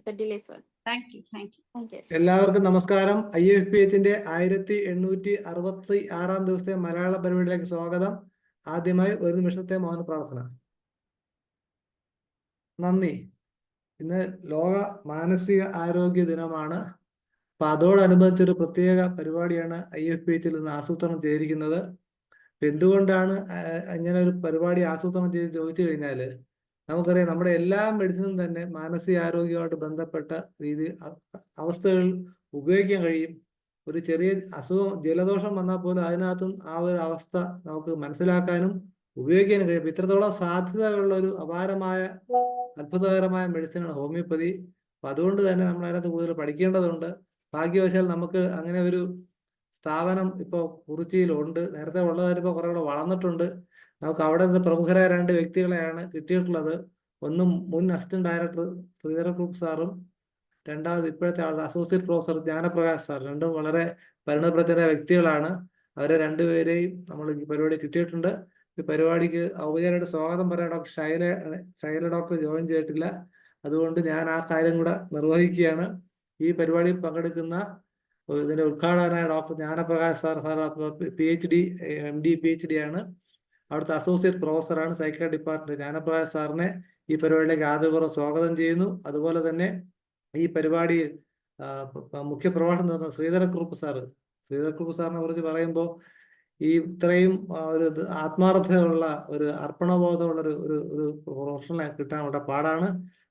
the delay, sir. Thank you. Thank you. Thank you. എല്ലാവർക്കും നമസ്കാരം. IFPH 1866 ദിവസത്തെ മലയാള പരിപാടിയിലേക്ക് സ്വാഗതം. ആദ്യമായി ഒരു നിമിഷത്തെ മൗന പ്രാർത്ഥന. നന്ദി. ഇന്ന് ലോക മാനസിക ആരോഗ്യ ദിനമാണ്. അപ്പൊ അതോടനുബന്ധിച്ചൊരു പ്രത്യേക പരിപാടിയാണ് IFPH ഇന്ന് ആസൂത്രണം ചെയ്തിരിക്കുന്നത്. എന്തുകൊണ്ടാണ് ഇങ്ങനെ ഒരു പരിപാടി ആസൂത്രണം ചെയ്ത് ചോദിച്ചു കഴിഞ്ഞാല്, നമുക്കറിയാം നമ്മുടെ എല്ലാ മെഡിസിനും തന്നെ മാനസികാരോഗ്യമായിട്ട് ബന്ധപ്പെട്ട അവസ്ഥകൾ ഉപയോഗിക്കാൻ കഴിയും. ഒരു ചെറിയ അസുഖം, ജലദോഷം വന്നാൽ പോലും അതിനകത്തും ആ ഒരു അവസ്ഥ നമുക്ക് മനസ്സിലാക്കാനും ഉപയോഗിക്കാനും കഴിയും. ഇത്രത്തോളം സാധ്യതകളുള്ള ഒരു അപാരമായ അത്ഭുതകരമായ മെഡിസിനാണ് ഹോമിയോപ്പതി. അപ്പൊ അതുകൊണ്ട് തന്നെ നമ്മൾ അതിനകത്ത് കൂടുതൽ പഠിക്കേണ്ടതുണ്ട്. ഭാഗ്യവശാൽ നമുക്ക് അങ്ങനെ ഒരു സ്ഥാപനം ഇപ്പോൾ കുറിച്ചിയിലുണ്ട്. നേരത്തെ ഉള്ളതായിട്ട് ഇപ്പോൾ കുറെ കൂടെ വളർന്നിട്ടുണ്ട്. നമുക്ക് അവിടെ നിന്ന് പ്രമുഖരായ 2 വ്യക്തികളെയാണ് കിട്ടിയിട്ടുള്ളത്. ഒന്നും മുൻ അസിസ്റ്റന്റ് ഡയറക്ടർ ശ്രീധരക്കുറുപ്പ് സാറും, രണ്ടാമത് ഇപ്പോഴത്തെ ആളുടെ അസോസിയേറ്റ് പ്രൊഫസർ ജ്ഞാനപ്രകാശ് സാർ. രണ്ടും വളരെ പരിണതപ്രജ്ഞ വ്യക്തികളാണ്. അവരെ 2 പേരെയും നമ്മൾ ഈ പരിപാടി കിട്ടിയിട്ടുണ്ട്. ഈ പരിപാടിക്ക് ഔപചാരികമായിട്ട് സ്വാഗതം പറയാൻ ഡോക്ടർ ശൈല ഡോക്ടർ ജോയിൻ ചെയ്തിട്ടില്ല. അതുകൊണ്ട് ഞാൻ ആ കാര്യം കൂടെ നിർവഹിക്കുകയാണ്. ഈ പരിപാടിയിൽ പങ്കെടുക്കുന്ന ഇതിന്റെ ഉദ്ഘാടകനായ doctor Jnanaprakash sir PhD MD PhD ആണ്. അവിടുത്തെ അസോസിയേറ്റ് പ്രൊഫസറാണ് സൈക്കാട്രി ഡിപ്പാർട്ട്മെന്റ്. ജ്ഞാനപ്രകാശ് സാറിനെ ഈ പരിപാടിയിലേക്ക് ആദ്യപൂർവ്വം സ്വാഗതം ചെയ്യുന്നു. അതുപോലെ തന്നെ ഈ പരിപാടിയിൽ മുഖ്യ പ്രഭാഷണം നടത്തുന്ന ശ്രീധരക്കുറുപ്പ് സാറിനെ കുറിച്ച് പറയുമ്പോൾ ഈ ഇത്രയും ഒരു ആത്മാർത്ഥതയുള്ള ഒരു അർപ്പണബോധമുള്ള ഒരു പ്രൊഫഷണലെ കിട്ടാൻ വളരെ പാടാണ്.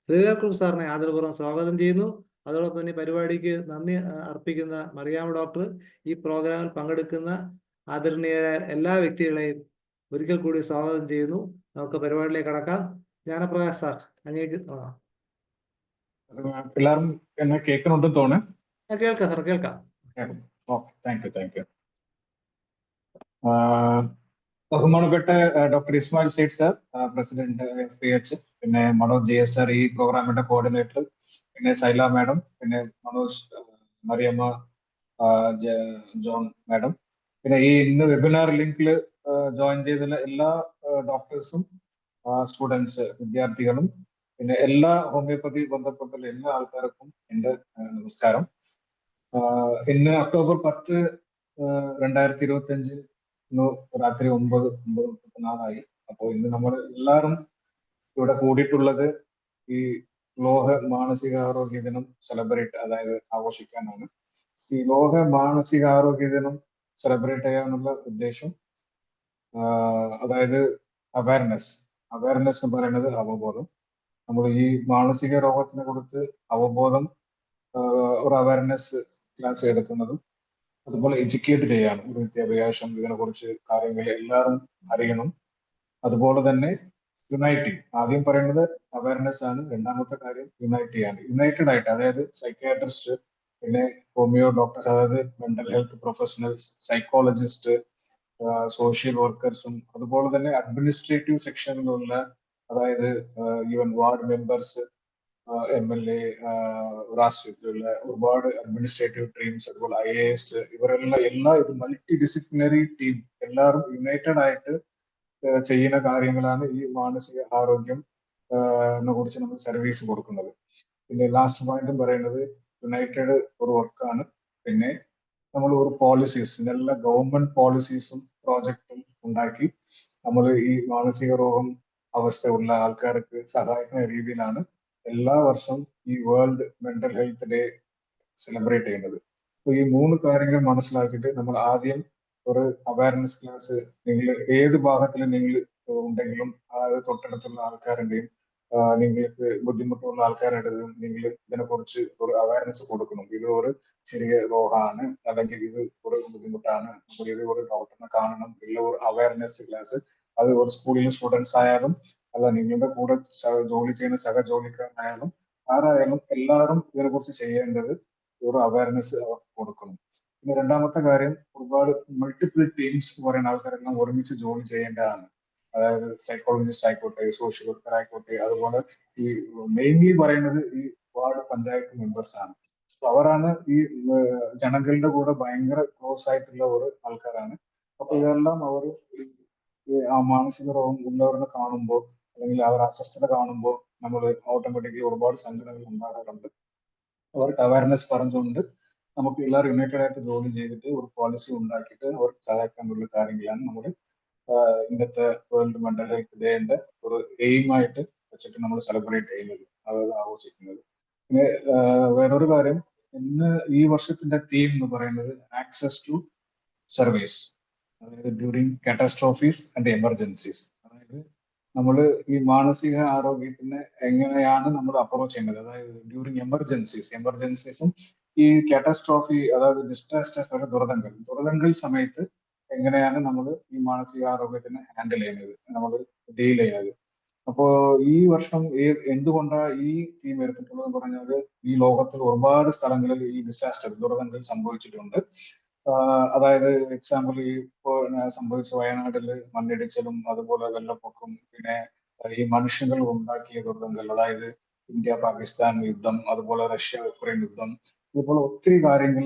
ശ്രീധരക്കുറുപ്പ് സാറിനെ ആദരപൂർവ്വം സ്വാഗതം ചെയ്യുന്നു. അതോടൊപ്പം തന്നെ പരിപാടിക്ക് നന്ദി അർപ്പിക്കുന്ന മറിയാമ്മ ഡോക്ടർ, ഈ പ്രോഗ്രാമിൽ പങ്കെടുക്കുന്ന ആദരണീയരായ എല്ലാ വ്യക്തികളെയും ഒരിക്കൽ കൂടി സ്വാഗതം ചെയ്യുന്നു. നമുക്ക് പരിപാടിയിലേക്ക് കടക്കാം. ജ്ഞാനപ്രകാശ് സാർ, അങ്ങേക്ക് എല്ലാവരും എന്നെ കേൾക്കുന്നുണ്ടെന്ന് തോന്നുന്നു. കേൾക്കാം സാർ, കേൾക്കാം. Thank you. ബഹുമാനപ്പെട്ട doctor Ismail Sait sir, president FPH, പിന്നെ മനോജ് JS സാർ, ഈ പ്രോഗ്രാമിന്റെ കോർഡിനേറ്റർ, പിന്നെ സൈല മാഡം, പിന്നെ മനോജ്, മറിയമ്മ, ജോൺ മാഡം, പിന്നെ ഈ ഇന്ന് വെബിനാർ ലിങ്കിൽ ജോയിൻ ചെയ്തുള്ള എല്ലാ ഡോക്ടേഴ്സും, സ്റ്റുഡൻസ്, വിദ്യാർത്ഥികളും, പിന്നെ എല്ലാ ഹോമിയോപ്പതി ബന്ധപ്പെട്ടുള്ള എല്ലാ ആൾക്കാർക്കും എൻ്റെ നമസ്കാരം. ഇന്ന് ഒക്ടോബർ 10, 2025 രാത്രി 9:34 അപ്പോൾ ഇന്ന് നമ്മൾ എല്ലാവരും ഇവിടെ കൂടിയിട്ടുള്ളത് ഈ ലോക മാനസികാരോഗ്യ ദിനം സെലിബ്രേറ്റ്, അതായത് ആഘോഷിക്കാനാണ്. ഈ ലോക മാനസികാരോഗ്യ ദിനം സെലിബ്രേറ്റ് ചെയ്യാനുള്ള ഉദ്ദേശം, അതായത് അവയർനെസ് എന്ന് പറയുന്നത് അവബോധം. നമ്മൾ ഈ മാനസിക രോഗത്തിനെ കുറിച്ച് അവബോധം, ഒരു അവയർനെസ് ക്ലാസ് എടുക്കുന്നതും, അതുപോലെ എഡ്യൂക്കേറ്റ് ചെയ്യാനും, ഒരു വിദ്യാഭ്യാസം, ഇതിനെ കുറിച്ച് കാര്യങ്ങൾ എല്ലാവരും അറിയണം. അതുപോലെ തന്നെ യുണൈറ്റിംഗ്, ആദ്യം പറയുന്നത് അവയർനെസ് ആണ്, രണ്ടാമത്തെ കാര്യം യുണൈറ്റ് ചെയ്യാണ്. യുണൈറ്റഡ് ആയിട്ട്, അതായത് സൈക്യാട്രിസ്റ്റ്, പിന്നെ ഹോമിയോ ഡോക്ടർ, അതായത് mental health professionals, psychologist, social വർക്കേഴ്സും, അതുപോലെ തന്നെ അഡ്മിനിസ്ട്രേറ്റീവ് സെക്ഷനിലുള്ള, അതായത് ഈവൻ വാർഡ് മെമ്പേഴ്സ്, MLA, രാഷ്ട്രീയത്തിലുള്ള ഒരുപാട് അഡ്മിനിസ്ട്രേറ്റീവ് ടീംസ്, അതുപോലെ IAS, ഇവരെല്ലാം ഇത് മൾട്ടി ഡിസിപ്ലിനറി ടീം, എല്ലാവരും യുണൈറ്റഡ് ആയിട്ട് ചെയ്യുന്ന കാര്യങ്ങളാണ് ഈ മാനസിക ആരോഗ്യം കുറിച്ച് നമ്മൾ സർവീസ് കൊടുക്കുന്നത്. പിന്നെ ലാസ്റ്റ് പോയിന്റും പറയുന്നത് യുണൈറ്റഡ് ഒരു വർക്കാണ്. പിന്നെ നമ്മൾ ഒരു പോളിസീസ്, എല്ലാ ഗവൺമെന്റ് പോളിസീസും പ്രോജക്റ്റും ഉണ്ടാക്കി നമ്മൾ ഈ മാനസിക രോഗം അവസ്ഥയുള്ള ആൾക്കാർക്ക് സഹായിക്കുന്ന രീതിയിലാണ് എല്ലാ വർഷവും ഈ world mental health day celebrate ചെയ്യുന്നത്. അപ്പൊ ഈ 3 കാര്യങ്ങൾ മനസ്സിലാക്കിയിട്ട് നമ്മൾ ആദ്യം ഒരു അവയർനെസ് ക്ലാസ്, നിങ്ങൾ ഏത് ഭാഗത്തിൽ നിങ്ങൾ ഉണ്ടെങ്കിലും തൊട്ടടുത്തുള്ള ആൾക്കാരുടെയും നിങ്ങൾക്ക് ബുദ്ധിമുട്ടുള്ള ആൾക്കാരുടെയും നിങ്ങൾ ഇതിനെക്കുറിച്ച് ഒരു അവയർനെസ് കൊടുക്കണം. ഇത് ഒരു ചെറിയ രോഗമാണ്, അല്ലെങ്കിൽ ഇത് ഒരു ബുദ്ധിമുട്ടാണ്, ഇത് ഒരു ഡോക്ടറിനെ കാണണം, ഇല്ല ഒരു അവയർനെസ് ക്ലാസ്. അത് ഒരു സ്കൂളിലെ സ്റ്റുഡൻസ് ആയാലും, അല്ല നിങ്ങളുടെ കൂടെ ജോലി ചെയ്യുന്ന സഹജോലിക്കാരായാലും, ആരായാലും എല്ലാവരും ഇതിനെക്കുറിച്ച് ചെയ്യേണ്ടത് ഒരു അവയർനെസ് അവർക്ക് കൊടുക്കണം. പിന്നെ രണ്ടാമത്തെ കാര്യം, ഒരുപാട് മൾട്ടിപ്പിൾ ടീംസ് എന്ന് പറയുന്ന ആൾക്കാരെല്ലാം ഒരുമിച്ച് ജോലി ചെയ്യേണ്ടതാണ്. അതായത് സൈക്കോളജിസ്റ്റ് ആയിക്കോട്ടെ, സോഷ്യൽ വർക്കർ ആയിക്കോട്ടെ, അതുപോലെ ഈ മെയിൻലി പറയുന്നത് ഈ വാർഡ് പഞ്ചായത്ത് മെമ്പേഴ്സ് ആണ്. അവരാണ് ഈ ജനങ്ങളുടെ കൂടെ ഭയങ്കര ക്ലോസ് ആയിട്ടുള്ള ഒരു ആൾക്കാരാണ്. അപ്പൊ ഇതെല്ലാം അവർ ആ മാനസിക രോഗം ഉള്ളവരെ കാണുമ്പോൾ, അല്ലെങ്കിൽ അവർ അസ്വസ്ഥത കാണുമ്പോൾ നമ്മൾ ഓട്ടോമാറ്റിക്കലി ഒരുപാട് സങ്കടങ്ങൾ ഉണ്ടാകാറുണ്ട്. അവർക്ക് അവയർനെസ് പറഞ്ഞുകൊണ്ട് നമുക്ക് എല്ലാവരും യുണൈറ്റഡ് ആയിട്ട് ജോലി ചെയ്തിട്ട് ഒരു പോളിസി ഉണ്ടാക്കിയിട്ട് അവർക്ക് സഹായിക്കാനുള്ള കാര്യങ്ങളാണ് നമ്മൾ ഇന്നത്തെ വേൾഡ് മെന്റൽ ഹെൽത്ത് ഡേന്റെ ഒരു എയിമായിട്ട് വെച്ചിട്ട് നമ്മൾ സെലിബ്രേറ്റ് ചെയ്യുന്നത്, അതായത് ആഘോഷിക്കുന്നത്. പിന്നെ വേറൊരു കാര്യം, ഇന്ന് ഈ വർഷത്തിന്റെ തീം എന്ന് പറയുന്നത് ആക്സസ് ടു സർവീസ്, അതായത് ഡ്യൂറിങ് കാറ്റാസ്ട്രോഫീസ് ആൻഡ് എമർജൻസീസ്. അതായത് നമ്മൾ ഈ മാനസിക ആരോഗ്യത്തിന് എങ്ങനെയാണ് നമ്മൾ അപ്രോച്ച് ചെയ്യുന്നത്, അതായത് ഡ്യൂറിങ് എമർജൻസീസും ഈ കാറ്റാസ്ട്രോഫി, അതായത് ഡിസാസ്റ്റേഴ്സ്, ദുരന്തങ്ങൾ സമയത്ത് എങ്ങനെയാണ് നമ്മൾ ഈ മാനസിക ആരോഗ്യത്തിനെ ഹാൻഡിൽ ചെയ്യുന്നത്, നമ്മൾ ഡീൽ ചെയ്യുന്നത്. അപ്പോ ഈ വർഷം എന്തുകൊണ്ടാണ് ഈ തീം എടുത്തിട്ടുള്ളത് പറഞ്ഞാൽ, ഈ ലോകത്തിൽ ഒരുപാട് സ്ഥലങ്ങളിൽ ഈ ദുരന്തങ്ങൾ സംഭവിച്ചിട്ടുണ്ട്. അതായത് എക്സാമ്പിൾ ഇപ്പോൾ സംഭവിച്ച വയനാട്ടിൽ മണ്ണിടിച്ചിലും അതുപോലെ വെള്ളപ്പൊക്കം, പിന്നെ ഈ മനുഷ്യങ്ങൾ ഉണ്ടാക്കിയ ദുരന്തങ്ങൾ, അതായത് ഇന്ത്യ പാകിസ്ഥാൻ യുദ്ധം, അതുപോലെ റഷ്യ യുക്രൈൻ യുദ്ധം, ഇതുപോലെ ഒത്തിരി കാര്യങ്ങൾ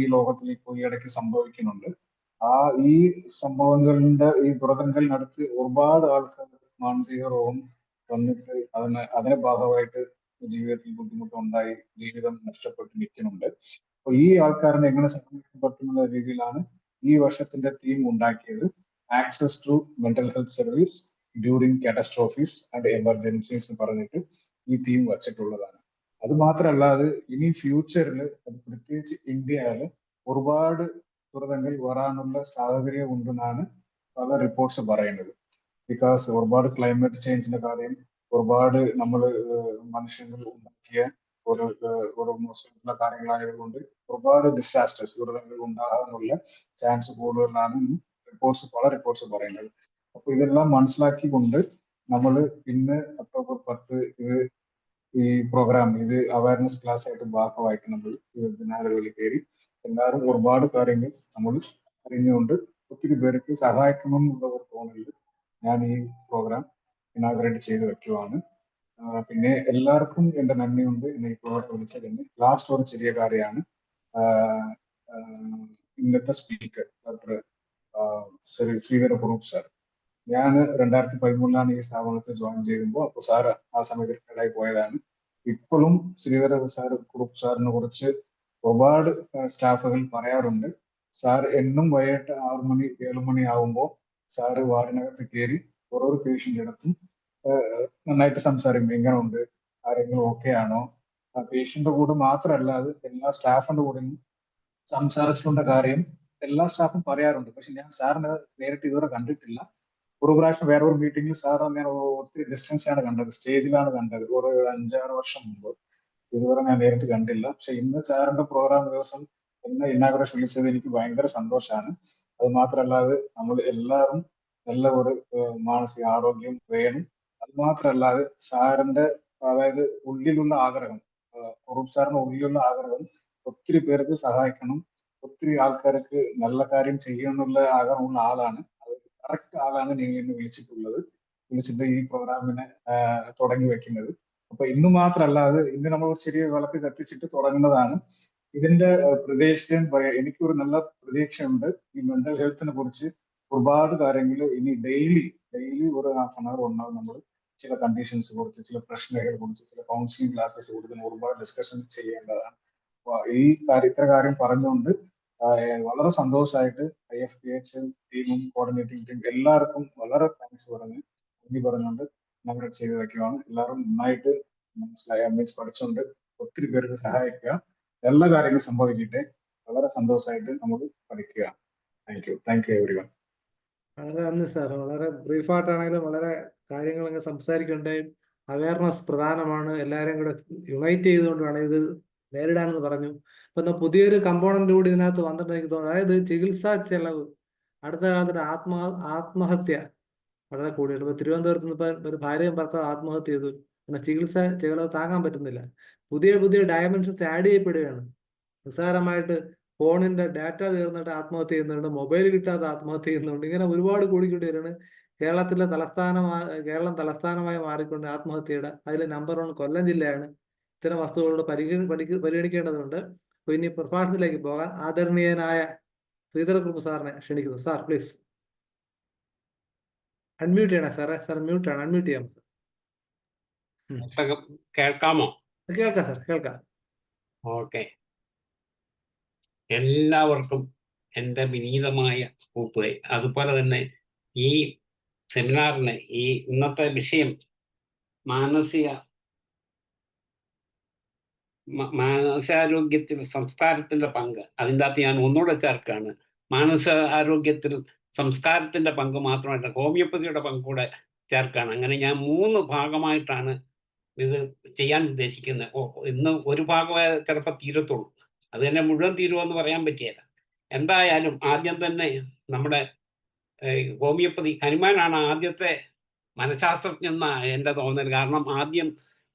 ഈ ലോകത്തിൽ ഇപ്പോൾ ഈ ഇടയ്ക്ക് സംഭവിക്കുന്നുണ്ട്. ഈ സംഭവങ്ങളുടെ ഈ ദുരന്തങ്ങളിനടുത്ത് ഒരുപാട് ആൾക്കാർ മാനസിക രോഗം വന്നിട്ട് അതിന്റെ ഭാഗമായിട്ട് ജീവിതത്തിൽ ബുദ്ധിമുട്ടുണ്ടായി ജീവിതം നഷ്ടപ്പെട്ട് നിൽക്കുന്നുണ്ട്. അപ്പൊ ഈ ആൾക്കാരിനെ എങ്ങനെ സഹായിക്കാൻ പറ്റുന്ന രീതിയിലാണ് ഈ വർഷത്തിന്റെ തീം ഉണ്ടാക്കിയത്, access to mental health service during catastrophes and emergencies എന്ന് പറഞ്ഞിട്ട് ഈ തീം വച്ചിട്ടുള്ളതാണ്. അത് മാത്രമല്ല, അത് ഇനി ഫ്യൂച്ചറിൽ, അത് പ്രത്യേകിച്ച് ഇന്ത്യയിൽ ഒരുപാട് ദുരന്തങ്ങൾ വരാനുള്ള സാഹചര്യം ഉണ്ടെന്നാണ് പല റിപ്പോർട്ട്സ് പറയുന്നത്. ബിക്കോസ് ഒരുപാട് ക്ലൈമറ്റ് ചേഞ്ചിന്റെ കാര്യം, ഒരുപാട് നമ്മൾ മനുഷ്യങ്ങൾ ഉണ്ടാക്കിയ ഒരു മോശമുള്ള കാര്യങ്ങളായതുകൊണ്ട് ഒരുപാട് ദുരന്തങ്ങൾ ഉണ്ടാകാനുള്ള ചാൻസ് കൂടുതലാണ് പല റിപ്പോർട്ട്സ് പറയുന്നത്. അപ്പൊ ഇതെല്ലാം മനസ്സിലാക്കിക്കൊണ്ട് നമ്മൾ ഇന്ന് ഒക്ടോബർ 10 ഈ പ്രോഗ്രാം, ഇത് അവയർനെസ് ക്ലാസ് ആയിട്ട് ഭാഗമായിട്ട് നമ്മൾ വെബിനാറുകളിൽ കയറി എല്ലാവരും ഒരുപാട് കാര്യങ്ങൾ നമ്മൾ അറിഞ്ഞുകൊണ്ട് ഒത്തിരി പേർക്ക് സഹായിക്കണം എന്നുള്ള ഒരു തോന്നലിൽ ഞാൻ ഈ പ്രോഗ്രാം ഇനാഗ്രേറ്റ് ചെയ്ത് വെക്കുവാണ്. പിന്നെ എല്ലാവർക്കും എന്റെ നന്ദിയുണ്ട് എന്നെ ഈ പ്രോഗ്രാം വിളിച്ചതിന്. ലാസ്റ്റ് ഒരു ചെറിയ കാര്യമാണ്, ഇന്നത്തെ speaker doctor Sreedhara Kurup sir. ഞാൻ 2013 ഈ സ്ഥാപനത്തിൽ ജോയിൻ ചെയ്യുമ്പോൾ, അപ്പോൾ സാർ ആ സമയത്ത് റിട്ടയർഡായി പോയതാണ്. ഇപ്പോഴും ശ്രീധര കുറുപ്പ് സാറിനെ കുറിച്ച് ഒരുപാട് സ്റ്റാഫുകൾ പറയാറുണ്ട്. സാർ എന്നും വൈകിട്ട് 6 മണി 7 മണി ആകുമ്പോൾ സാറ് വാർഡിനകത്ത് കയറി ഓരോ പേഷ്യന്റ് എടുത്തും നന്നായിട്ട് സംസാരിക്കും, എങ്ങനെ ഉണ്ട്, ആരെങ്കിലും ഓക്കെ ആണോ. ആ പേഷ്യന്റെ കൂടെ മാത്രമല്ല, അത് എല്ലാ സ്റ്റാഫിന്റെ കൂടെ സംസാരിച്ചിട്ടുള്ള കാര്യം എല്ലാ സ്റ്റാഫും പറയാറുണ്ട്. പക്ഷെ ഞാൻ സാറിനെ നേരിട്ട് ഇതുവരെ കണ്ടിട്ടില്ല. ഒരു പ്രാവശ്യം വേറെ ഒരു മീറ്റിംഗിൽ സാർ ഞാൻ ഒത്തിരി ഡിസ്റ്റൻസ് ആണ് കണ്ടത്, സ്റ്റേജിലാണ് കണ്ടത്, ഒരു 5-6 വർഷം മുമ്പ്. ഇതുവരെ ഞാൻ നേരിട്ട് കണ്ടില്ല. പക്ഷെ ഇന്ന് സാറിന്റെ പ്രോഗ്രാം ദിവസം എന്നെ ഇന്നാഗ്രേഷൻ വിളിച്ചത് എനിക്ക് ഭയങ്കര സന്തോഷമാണ്. അത് മാത്രമല്ലാതെ നമ്മൾ എല്ലാവരും നല്ല ഒരു മാനസിക ആരോഗ്യം വേണം. അത് മാത്രമല്ലാതെ സാറിന്റെ, അതായത് ഉള്ളിലുള്ള ആഗ്രഹം, കുറുപ്പ് സാറിന്റെ ഉള്ളിലുള്ള ആഗ്രഹം ഒത്തിരി പേർക്ക് സഹായിക്കണം, ഒത്തിരി ആൾക്കാർക്ക് നല്ല കാര്യം ചെയ്യണമെന്നുള്ള ആഗ്രഹമുള്ള ആളാണ്. കറക്റ്റ് ആളാണ് നിങ്ങൾ ഇന്ന് വിളിച്ചിട്ട് ഈ പ്രോഗ്രാമിനെ തുടങ്ങി വെക്കുന്നത്. അപ്പൊ ഇന്ന് മാത്രമല്ലാതെ ഇന്ന് നമ്മൾ ചെറിയ വിളക്ക് കത്തിച്ചിട്ട് തുടങ്ങുന്നതാണ്. ഇതിന്റെ പ്രതീക്ഷയും എനിക്കൊരു നല്ല പ്രതീക്ഷയുണ്ട്. ഈ മെന്റൽ ഹെൽത്തിനെ കുറിച്ച് ഒരുപാട് കാര്യങ്ങൾ ഇനി ഡെയിലി ഒരു ഹാഫ്-ആൻ-അവർ ഉണ്ടാവും. നമ്മൾ ചില കണ്ടീഷൻസ് കുറിച്ച്, ചില പ്രശ്നങ്ങളെ കുറിച്ച്, ചില കൗൺസിലിംഗ് ക്ലാസ്സസ് കൊടുത്ത് ഒരുപാട് ഡിസ്കഷൻ ചെയ്യേണ്ടതാണ്. ഈ ഇത്ര കാര്യം പറഞ്ഞുകൊണ്ട് വളരെ സന്തോഷമായിട്ട് IFPH ടീമും കോർഡിനേറ്റിംഗ് ടീം എല്ലാവർക്കും വളരെ താങ്ക്സ് പറഞ്ഞുകൊണ്ട് നമ്മൾ ചെയ്ത് വെക്കുകയാണ്. എല്ലാവരും നന്നായിട്ട് മീൻസ് പഠിച്ചുകൊണ്ട് ഒത്തിരി പേർക്ക് സഹായിക്കുക, എല്ലാ കാര്യങ്ങളും സംഭവിക്കട്ടെ. വളരെ സന്തോഷമായിട്ട് നമ്മൾ പഠിക്കുക. Thank you everyone. വളരെ നന്ദി സാർ. വളരെ ബ്രീഫായിട്ടാണെങ്കിലും വളരെ കാര്യങ്ങൾ അങ്ങ് സംസാരിക്കുകയുണ്ടായി. അവയർനെസ് പ്രധാനമാണ്, എല്ലാവരും കൂടെ യുണൈറ്റ് ചെയ്തുകൊണ്ട് വേണം ഇത് നേരിടാനെന്ന് പറഞ്ഞു. ഇപ്പൊ പുതിയൊരു കമ്പോണന്റ് കൂടി ഇതിനകത്ത് വന്നിട്ട് എനിക്ക് തോന്നുന്നു, അതായത് ചികിത്സാ ചെലവ്. അടുത്ത കാലത്തിന് ആത്മഹത്യ വളരെ കൂടുതൽ. ഇപ്പൊ തിരുവനന്തപുരത്ത് നിന്ന് ഇപ്പൊ ഒരു ഭാര്യയും ഭർത്താവ് ആത്മഹത്യ ചെയ്തു. പിന്നെ ചികിത്സ ചെലവ് താങ്ങാൻ പറ്റുന്നില്ല. പുതിയ ഡയമെൻഷൻസ് ആഡ് ചെയ്യപ്പെടുകയാണ്. നിസ്സാരമായിട്ട് ഫോണിന്റെ ഡാറ്റ തീർന്നിട്ട് ആത്മഹത്യ ചെയ്യുന്നുണ്ട്, മൊബൈൽ കിട്ടാതെ ആത്മഹത്യ ചെയ്യുന്നുണ്ട്. ഇങ്ങനെ ഒരുപാട് കൂടിക്കൂടി വരികയാണ്. കേരളം തലസ്ഥാനമായി മാറിക്കൊണ്ട് ആത്മഹത്യയുടെ അതിൽ നമ്പർ 1 കൊല്ലം ജില്ലയാണ്. ഇത്തരം വസ്തുക്കളോട് പരിഗണിക്കേണ്ടതുണ്ട്. അപ്പൊ ഇനി പ്രഭാഷണത്തിലേക്ക് പോകാൻ ആദരണീയനായ ശ്രീധര കുറുപ്പ് സാറിനെ ക്ഷണിക്കുന്നു. സാർ പ്ലീസ് അൺമ്യൂട്ട് ചെയ്യണേ സാറേ. സാർ മ്യൂട്ടാണ്, അൺമ്യൂട്ട് ചെയ്യാം. കേൾക്കാമോ? കേൾക്കാം സാർ, കേൾക്കാം. ഓക്കെ, എല്ലാവർക്കും എൻ്റെ വിനീതമായ കൂപ്പുകൈ. അതുപോലെ തന്നെ ഈ സെമിനാറിന് ഈ ഇന്നത്തെ വിഷയം മാനസികാരോഗ്യത്തിൽ സംസ്കാരത്തിന്റെ പങ്ക്. അതിൻ്റെ അകത്ത് ഞാൻ ഒന്നുകൂടെ ചേർക്കുകയാണ്, മാനസികാരോഗ്യത്തിൽ സംസ്കാരത്തിന്റെ പങ്ക് മാത്രമായിട്ട് ഹോമിയോപ്പതിയുടെ പങ്ക് കൂടെ ചേർക്കുകയാണ്. അങ്ങനെ ഞാൻ 3 ഭാഗമായിട്ടാണ് ഇത് ചെയ്യാൻ ഉദ്ദേശിക്കുന്നത്. ഇന്ന് ഒരു ഭാഗമേ ചിലപ്പോൾ തീരത്തുള്ളൂ, അത് തന്നെ മുഴുവൻ തീരുമെന്ന് പറയാൻ പറ്റിയല്ല. എന്തായാലും ആദ്യം തന്നെ നമ്മുടെ ഹോമിയോപ്പതി ഹനുമാനാണ് ആദ്യത്തെ മനഃശാസ്ത്രജ്ഞെന്ന എൻ്റെ തോന്നൽ. കാരണം ആദ്യം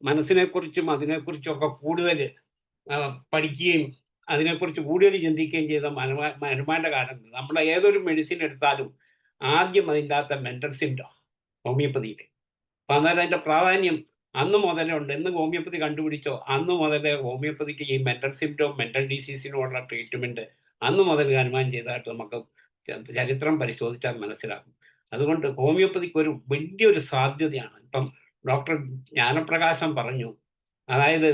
മനസ്സിനെക്കുറിച്ചും അതിനെക്കുറിച്ചൊക്കെ കൂടുതൽ പഠിക്കുകയും അതിനെക്കുറിച്ച് കൂടുതൽ ചിന്തിക്കുകയും ചെയ്ത ഹനുമാന്റെ കാലത്ത്. നമ്മുടെ ഏതൊരു മെഡിസിൻ എടുത്താലും ആദ്യം അതിൻ്റെ അകത്ത് മെന്റൽ സിംറ്റം ഹോമിയോപ്പതിയിൽ. അപ്പം അന്നേരം അതിൻ്റെ പ്രാധാന്യം അന്ന് മുതലേ ഉണ്ട്. എന്ന് ഹോമിയോപ്പതി കണ്ടുപിടിച്ചോ അന്ന് മുതലേ ഹോമിയോപ്പതിക്ക് ഈ മെന്റൽ സിംറ്റവും മെന്റൽ ഡിസീസിനുമുള്ള ട്രീറ്റ്മെന്റ് അന്ന് മുതൽ ഹനുമാൻ ചെയ്തതായിട്ട് നമുക്ക് ചരിത്രം പരിശോധിച്ചാൽ മനസ്സിലാക്കും. അതുകൊണ്ട് ഹോമിയോപ്പതിക്ക് ഒരു വലിയൊരു സാധ്യതയാണ്. ഇപ്പം ഡോക്ടർ ജ്ഞാനപ്രകാശം പറഞ്ഞു, അതായത്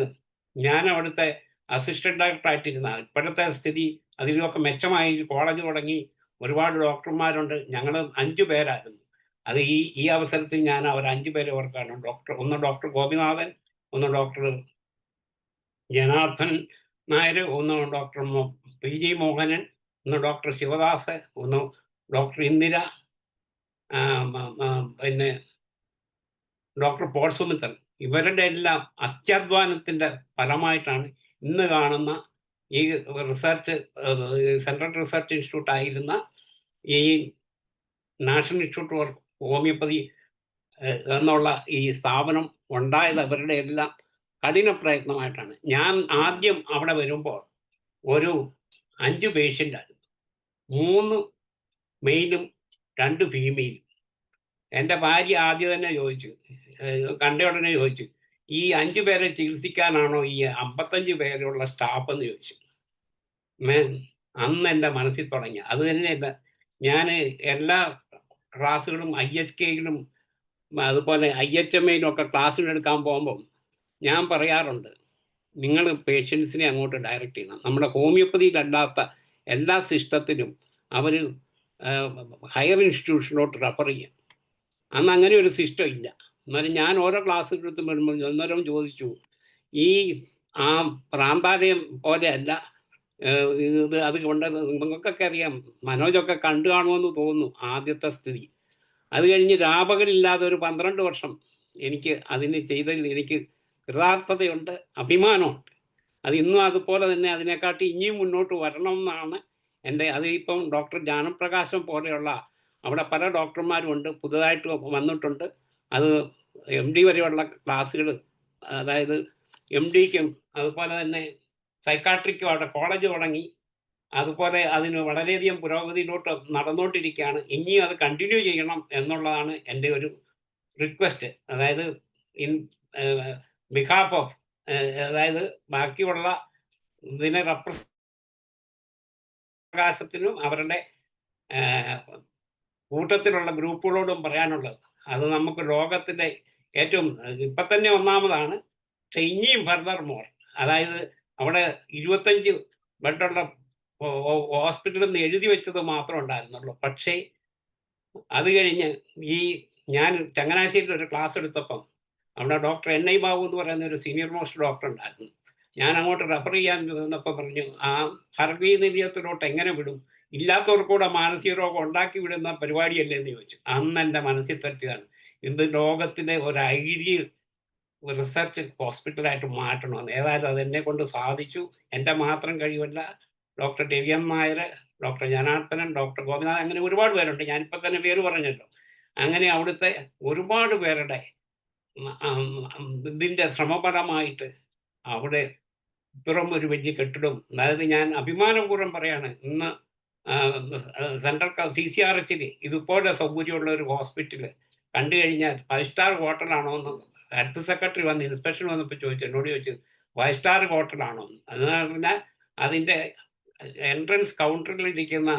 ഞാൻ അവിടുത്തെ അസിസ്റ്റന്റ് ഡയറക്ടറായിട്ടിരുന്ന ഇപ്പോഴത്തെ സ്ഥിതി അതിലൊക്കെ മെച്ചമായി. കോളേജ് തുടങ്ങി, ഒരുപാട് ഡോക്ടർമാരുണ്ട്. ഞങ്ങൾ 5 പേരായിരുന്നു. അത് ഈ അവസരത്തിൽ ഞാൻ അവർ 5 പേരെ ഓർക്കാണ്. ഒന്ന് ഡോക്ടർ ഗോപിനാഥൻ, ഒന്ന് ഡോക്ടർ ജനാർദ്ദൻ നായർ, ഒന്ന് ഡോക്ടർ PG മോഹനൻ, ഒന്ന് ഡോക്ടർ ശിവദാസ്, ഒന്ന് ഡോക്ടർ ഇന്ദിര, പിന്നെ ഡോക്ടർ പോൾ സുമിത്രൻ. ഇവരുടെ എല്ലാം അത്യാധ്വാനത്തിൻ്റെ ഫലമായിട്ടാണ് ഇന്ന് കാണുന്ന ഈ റിസർച്ച് സെൻട്രൽ റിസർച്ച് ഇൻസ്റ്റിറ്റ്യൂട്ട് ആയിരുന്ന ഈ നാഷണൽ ഇൻസ്റ്റിറ്റ്യൂട്ട് ഫോർ ഹോമിയോപ്പതി എന്നുള്ള ഈ സ്ഥാപനം ഉണ്ടായത് അവരുടെ എല്ലാം കഠിന പ്രയത്നമായിട്ടാണ്. ഞാൻ ആദ്യം അവിടെ വരുമ്പോൾ ഒരു 5 പേഷ്യൻ്റായിരുന്നു, 3 മെയിലും 2 ഫീമെയിലും. എൻ്റെ ഭാര്യ ആദ്യം തന്നെ ചോദിച്ചു, കണ്ട ഉടനെ ചോദിച്ചു, ഈ 5 പേരെ ചികിത്സിക്കാനാണോ ഈ 55 പേരുള്ള സ്റ്റാഫ് എന്ന് ചോദിച്ചു. അന്ന് എൻ്റെ മനസ്സിൽ തുടങ്ങി. അത് തന്നെയല്ല, ഞാൻ എല്ലാ ക്ലാസ്സുകളും IHKയിലും അതുപോലെ IHMയിലും ഒക്കെ ക്ലാസ്സുകളെടുക്കാൻ പോകുമ്പം ഞാൻ പറയാറുണ്ട്, നിങ്ങൾ പേഷ്യൻസിനെ അങ്ങോട്ട് ഡയറക്റ്റ് ചെയ്യണം. നമ്മുടെ ഹോമിയോപ്പതിയിലല്ലാത്ത എല്ലാ സിസ്റ്റത്തിലും അവർ ഹയർ ഇൻസ്റ്റിറ്റ്യൂഷനിലോട്ട് റെഫർ ചെയ്യും. അന്ന് അങ്ങനെ ഒരു സിസ്റ്റം ഇല്ല. എന്നാലും ഞാൻ ഓരോ ക്ലാസ്സുകളെടുത്ത് വരുമ്പോൾ അന്നേരം ചോദിച്ചു, ഈ പ്രാന്താലയം പോലെയല്ല ഇത്. അതുകൊണ്ട് നിങ്ങൾക്കൊക്കെ അറിയാം, മനോജൊക്കെ കണ്ടു കാണുമെന്ന് തോന്നുന്നു ആദ്യത്തെ സ്ഥിതി. അത് കഴിഞ്ഞ് രാപകലില്ലാതെ ഒരു 12 വർഷം എനിക്ക് അതിന് ചെയ്തതിൽ എനിക്ക് കൃതാർത്ഥതയുണ്ട്, അഭിമാനമുണ്ട്. അത് ഇന്നും അതുപോലെ തന്നെ അതിനെക്കാട്ടി ഇനിയും മുന്നോട്ട് വരണം എന്നാണ് എൻ്റെ. അത് ഇപ്പം ഡോക്ടർ ജ്ഞാനപ്രകാശം പോലെയുള്ള അവിടെ പല ഡോക്ടർമാരും ഉണ്ട്, പുതുതായിട്ട് വന്നിട്ടുണ്ട്. അത് MD വരെയുള്ള ക്ലാസ്സുകൾ, അതായത് MDക്കും അതുപോലെ തന്നെ സൈക്കാട്രിക്കും അവിടെ കോളേജ് തുടങ്ങി. അതുപോലെ അതിന് വളരെയധികം പുരോഗതിയിലോട്ട് നടന്നുകൊണ്ടിരിക്കുകയാണ്. ഇനിയും അത് കണ്ടിന്യൂ ചെയ്യണം എന്നുള്ളതാണ് എൻ്റെ ഒരു റിക്വസ്റ്റ്. അതായത് ഇൻ ബിഹാഫ് ഓഫ്, അതായത് ബാക്കിയുള്ള ഇതിനെ പ്രകാശത്തിനും അവരുടെ കൂട്ടത്തിലുള്ള ഗ്രൂപ്പുകളോടും പറയാനുള്ളത്, അത് നമുക്ക് ലോകത്തിൻ്റെ ഏറ്റവും ഇപ്പം തന്നെ ഒന്നാമതാണ്, പക്ഷെ ഇനിയും ഫർദർ മോർ. അതായത് അവിടെ 25 ബെഡുള്ള ഹോസ്പിറ്റലിൽ നിന്ന് എഴുതി വെച്ചത് മാത്രം ഉണ്ടായിരുന്നുള്ളൂ. പക്ഷേ അത് കഴിഞ്ഞ് ഞാൻ ചങ്ങനാശ്ശേരിയിൽ ഒരു ക്ലാസ് എടുത്തപ്പം അവിടെ ഡോക്ടർ NI ബാബു എന്ന് പറയുന്ന ഒരു സീനിയർ മോസ്റ്റ് ഡോക്ടർ ഉണ്ടായിരുന്നു. ഞാൻ അങ്ങോട്ട് റെഫർ ചെയ്യാൻ വന്നപ്പോൾ പറഞ്ഞു, ആ ഹർവി നിലയത്തിലോട്ട് എങ്ങനെ വിടും, ഇല്ലാത്തവർക്കൂടെ മാനസിക രോഗം ഉണ്ടാക്കി വിടുന്ന പരിപാടിയല്ലേ എന്ന് ചോദിച്ചു. അന്ന് എൻ്റെ മനസ്സിൽ തട്ടിയതാണ്, ഇത് ലോകത്തിലെ ഒരു ഐഡിയൽ റിസർച്ച് ഹോസ്പിറ്റലായിട്ട് മാറ്റണമെന്ന്. ഏതായാലും അതെന്നെ കൊണ്ട് സാധിച്ചു. എൻ്റെ മാത്രം കഴിവല്ല, doctor Raviyan Nair, doctor Janardhanan, doctor Gopinathan, അങ്ങനെ ഒരുപാട് പേരുണ്ട്. ഞാനിപ്പോൾ തന്നെ പേര് പറഞ്ഞല്ലോ. അങ്ങനെ അവിടുത്തെ ഒരുപാട് പേരുടെ ഇതിൻ്റെ ശ്രമപരമായിട്ട് അവിടെ ഇത്രയും ഒരു വലിയ കെട്ടിടം, അതായത് ഞാൻ അഭിമാനപൂർവ്വം പറയാണ്, ഇന്ന് സെൻട്രൽ CCRHൽ ഇതുപോലെ സൗകര്യമുള്ള ഒരു ഹോസ്പിറ്റൽ കണ്ടു കഴിഞ്ഞാൽ 5 സ്റ്റാർ ഹോട്ടലാണോ എന്ന് ഹെൽത്ത് സെക്രട്ടറി വന്ന് ഇൻസ്പെക്ഷൻ വന്നപ്പോൾ ചോദിച്ചു, എന്നോട് ചോദിച്ചു 5 സ്റ്റാർ ഹോട്ടലാണോ എന്ന്. അതെന്ന് പറഞ്ഞാൽ അതിൻ്റെ എൻട്രൻസ് കൗണ്ടറിലിരിക്കുന്ന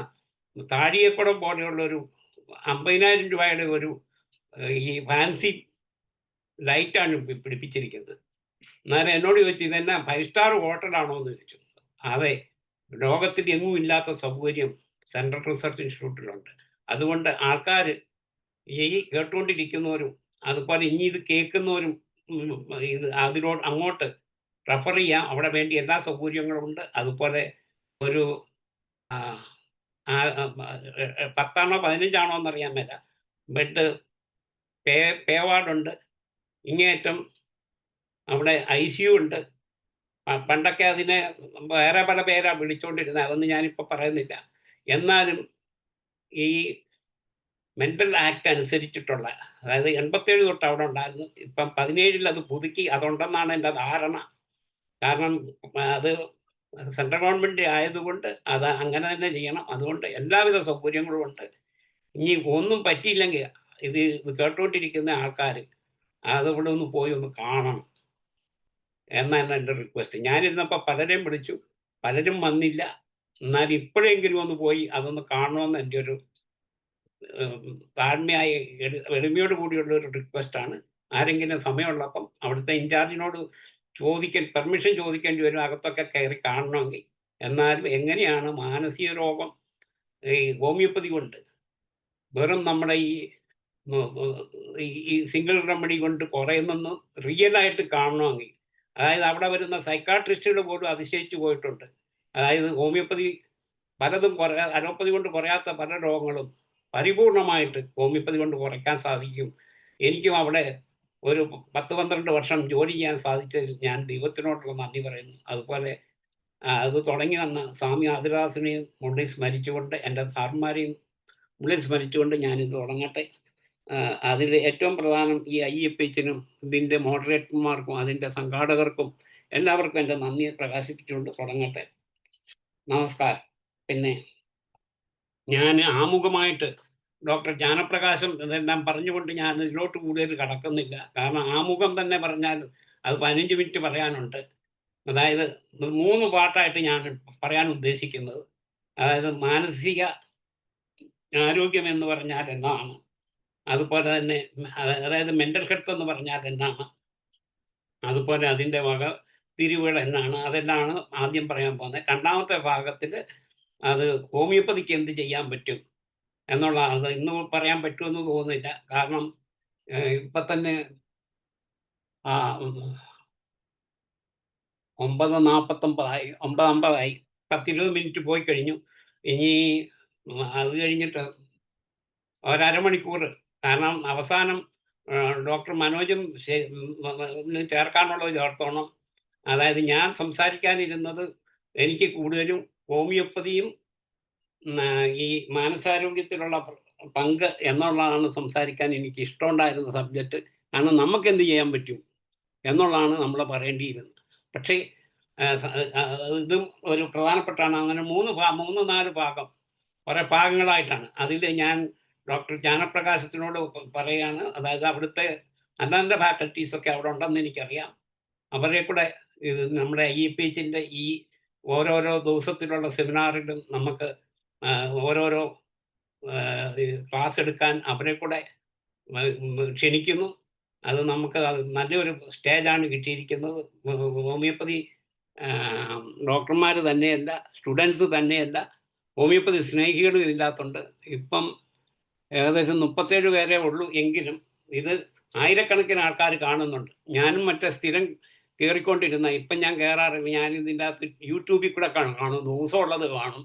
താഴിയക്കുടം പോലെയുള്ള ഒരു 50,000 രൂപയുടെ ഒരു ഈ ഫാൻസി ലൈറ്റാണ് പിടിപ്പിച്ചിരിക്കുന്നത്. അന്നേരം എന്നോട് ചോദിച്ചു, ഇതെന്നാ 5 സ്റ്റാർ ഹോട്ടലാണോ എന്ന് ചോദിച്ചു. അതെ, ലോകത്തിൽ എങ്ങും ഇല്ലാത്ത സൗകര്യം സെൻട്രൽ റിസർച്ച് ഇൻസ്റ്റിറ്റ്യൂട്ടിലുണ്ട്. അതുകൊണ്ട് ആൾക്കാർ ഈ കേട്ടുകൊണ്ടിരിക്കുന്നവരും അതുപോലെ ഇനി ഇത് കേൾക്കുന്നവരും ഇത് അതിനോട് അങ്ങോട്ട് റെഫർ ചെയ്യാം. അവിടെ വേണ്ടി എല്ലാ സൗകര്യങ്ങളും ഉണ്ട്. അതുപോലെ ഒരു ആ, 10 15 എന്നറിയാൻ മേല ബെഡ്, പേ വാർഡുണ്ട്. ഇങ്ങേയറ്റം അവിടെ ICU ഉണ്ട്. പണ്ടൊക്കെ അതിനെ വേറെ പല പേരാ വിളിച്ചുകൊണ്ടിരുന്നത്. അതൊന്നും ഞാനിപ്പോൾ പറയുന്നില്ല. എന്നാലും ഈ മെൻ്റൽ ആക്ട് അനുസരിച്ചിട്ടുള്ള, അതായത് 87 തൊട്ട് അവിടെ ഉണ്ടായിരുന്നു. ഇപ്പം 17 അത് പുതുക്കി അതുണ്ടെന്നാണ് എൻ്റെ ധാരണ. കാരണം അത് സെൻട്രൽ ഗവൺമെൻറ് ആയതുകൊണ്ട് അത് അങ്ങനെ തന്നെ ചെയ്യണം. അതുകൊണ്ട് എല്ലാവിധ സൗകര്യങ്ങളും ഉണ്ട്. ഇനി ഒന്നും പറ്റിയില്ലെങ്കിൽ ഇത് കേട്ടുകൊണ്ടിരിക്കുന്ന ആൾക്കാർ അതിവിടെ ഒന്ന് പോയി ഒന്ന് കാണണം എന്നാണ് എൻ്റെ റിക്വസ്റ്റ്. ഞാനിരുന്നപ്പോൾ പലരെയും വിളിച്ചു, പലരും വന്നില്ല. എന്നാൽ ഇപ്പോഴെങ്കിലും ഒന്ന് പോയി അതൊന്ന് കാണണമെന്ന് എൻ്റെ ഒരു താഴ്മയായ എളിമയോട് കൂടിയുള്ള ഒരു റിക്വസ്റ്റാണ്. ആരെങ്കിലും സമയമുള്ളപ്പം അവിടുത്തെ ഇൻചാർജിനോട് പെർമിഷൻ ചോദിക്കേണ്ടി വരും അകത്തൊക്കെ കയറി കാണണമെങ്കിൽ. എന്നാലും എങ്ങനെയാണ് മാനസിക രോഗം ഈ ഹോമിയോപ്പതി കൊണ്ട്, വെറും നമ്മുടെ ഈ സിംഗിൾ റെമഡി കൊണ്ട് കുറയുന്നെന്ന് റിയലായിട്ട് കാണണമെങ്കിൽ, അതായത് അവിടെ വരുന്ന സൈക്കാട്രിസ്റ്റുകൾ പോലും അതിശയിച്ചു പോയിട്ടുണ്ട്. അതായത് ഹോമിയോപ്പതി പലതും അലോപ്പതി കൊണ്ട് കുറയാത്ത പല രോഗങ്ങളും പരിപൂർണമായിട്ട് ഹോമിയോപ്പതി കൊണ്ട് കുറയ്ക്കാൻ സാധിക്കും. എനിക്കും അവിടെ ഒരു 10-12 വർഷം ജോലി ചെയ്യാൻ സാധിച്ചതിൽ ഞാൻ ദൈവത്തിനോടുള്ള നന്ദി പറയുന്നു. അതുപോലെ അത് തുടങ്ങി വന്ന സ്വാമി ആദിവാസിനെയും മുള്ളിൽ സ്മരിച്ചുകൊണ്ട്, എൻ്റെ സാർമാരെയും മുള്ളിൽ സ്മരിച്ചുകൊണ്ട് ഞാനിത് തുടങ്ങട്ടെ. അതിൽ ഏറ്റവും പ്രധാനം ഈ IEPHനും ഇതിൻ്റെ മോഡറേറ്റർമാർക്കും അതിൻ്റെ സംഘാടകർക്കും എല്ലാവർക്കും എൻ്റെ നന്ദി പ്രകാശിപ്പിച്ചുകൊണ്ട് തുടങ്ങട്ടെ. നമസ്കാരം. പിന്നെ ഞാൻ ആമുഖമായിട്ട് ഡോക്ടർ ജ്ഞാനപ്രകാശം ഇതെല്ലാം പറഞ്ഞുകൊണ്ട് ഞാൻ ഇതിലോട്ട് കൂടുതൽ കടക്കുന്നില്ല. കാരണം ആമുഖം തന്നെ പറഞ്ഞാൽ അത് 15 മിനിറ്റ് പറയാനുണ്ട്. അതായത് 3 പാർട്ടായിട്ട് ഞാൻ പറയാൻ ഉദ്ദേശിക്കുന്നത്, അതായത് മാനസിക ആരോഗ്യം എന്ന് പറഞ്ഞാൽ എന്നാണ്, അതുപോലെ തന്നെ അതായത് മെൻ്റൽ ഹെൽത്ത് എന്ന് പറഞ്ഞാൽ എന്നാണ്, അതുപോലെ അതിൻ്റെ വക തിരിവുകൾ എന്നാണ്, അതെല്ലാമാണ് ആദ്യം പറയാൻ പോകുന്നത്. രണ്ടാമത്തെ ഭാഗത്തിൽ അത് ഹോമിയോപ്പതിക്ക് എന്ത് ചെയ്യാൻ പറ്റും എന്നുള്ളതാണ്. അത് ഇന്ന് പറയാൻ പറ്റുമെന്ന് തോന്നുന്നില്ല. കാരണം ഇപ്പം തന്നെ 9:49 9:50 10-20 മിനിറ്റ് പോയി കഴിഞ്ഞു. ഇനി അത് കഴിഞ്ഞിട്ട് ഒരമണിക്കൂർ, കാരണം അവസാനം ഡോക്ടർ മനോജും ചേർക്കാനുള്ളത് ചേർത്തോണം. അതായത് ഞാൻ സംസാരിക്കാനിരുന്നത് എനിക്ക് കൂടുതലും ഹോമിയോപ്പതിയും ഈ മാനസാരോഗ്യത്തിലുള്ള പങ്ക് എന്നുള്ളതാണ് സംസാരിക്കാൻ എനിക്ക് ഇഷ്ടമുണ്ടായിരുന്ന സബ്ജക്റ്റ്. കാരണം നമുക്ക് എന്ത് ചെയ്യാൻ പറ്റും എന്നുള്ളതാണ് നമ്മൾ പറയേണ്ടിയിരുന്നത്. പക്ഷേ ഇതും ഒരു പ്രധാനപ്പെട്ടാണ്. അങ്ങനെ 3-4 ഭാഗം കുറേ ഭാഗങ്ങളായിട്ടാണ്. അതിൽ ഞാൻ ഡോക്ടർ ജ്ഞാനപ്രകാശത്തിനോട് പറയുകയാണ്, അതായത് അവിടുത്തെ നല്ല നല്ല ഫാക്കൽറ്റീസൊക്കെ അവിടെ ഉണ്ടെന്ന് എനിക്കറിയാം. അവരെ കൂടെ ഇത് നമ്മുടെ IEPHൻ്റെ ഈ ഓരോരോ ദിവസത്തിലുള്ള സെമിനാറിലും നമുക്ക് ഓരോരോ ക്ലാസ് എടുക്കാൻ അവരെ കൂടെ ക്ഷണിക്കുന്നു. അത് നമുക്ക് നല്ലൊരു സ്റ്റേജാണ് കിട്ടിയിരിക്കുന്നത്. ഹോമിയോപ്പതി ഡോക്ടർമാർ തന്നെയല്ല, സ്റ്റുഡൻസ് തന്നെയല്ല, ഹോമിയോപ്പതി സ്നേഹികളും ഇതിനകത്തുണ്ട്. ഇപ്പം ഏകദേശം 37 പേരേ ഉള്ളൂ. എങ്കിലും ഇത് ആയിരക്കണക്കിന് ആൾക്കാർ കാണുന്നുണ്ട്. ഞാനും മറ്റേ സ്ഥിരം കയറിക്കൊണ്ടിരുന്ന, ഇപ്പം ഞാൻ കയറാറില്ല. ഞാൻ ഇതിൻ്റെ അകത്ത് യൂട്യൂബിൽ കൂടെ കാണും, ദിവസമുള്ളത് കാണും.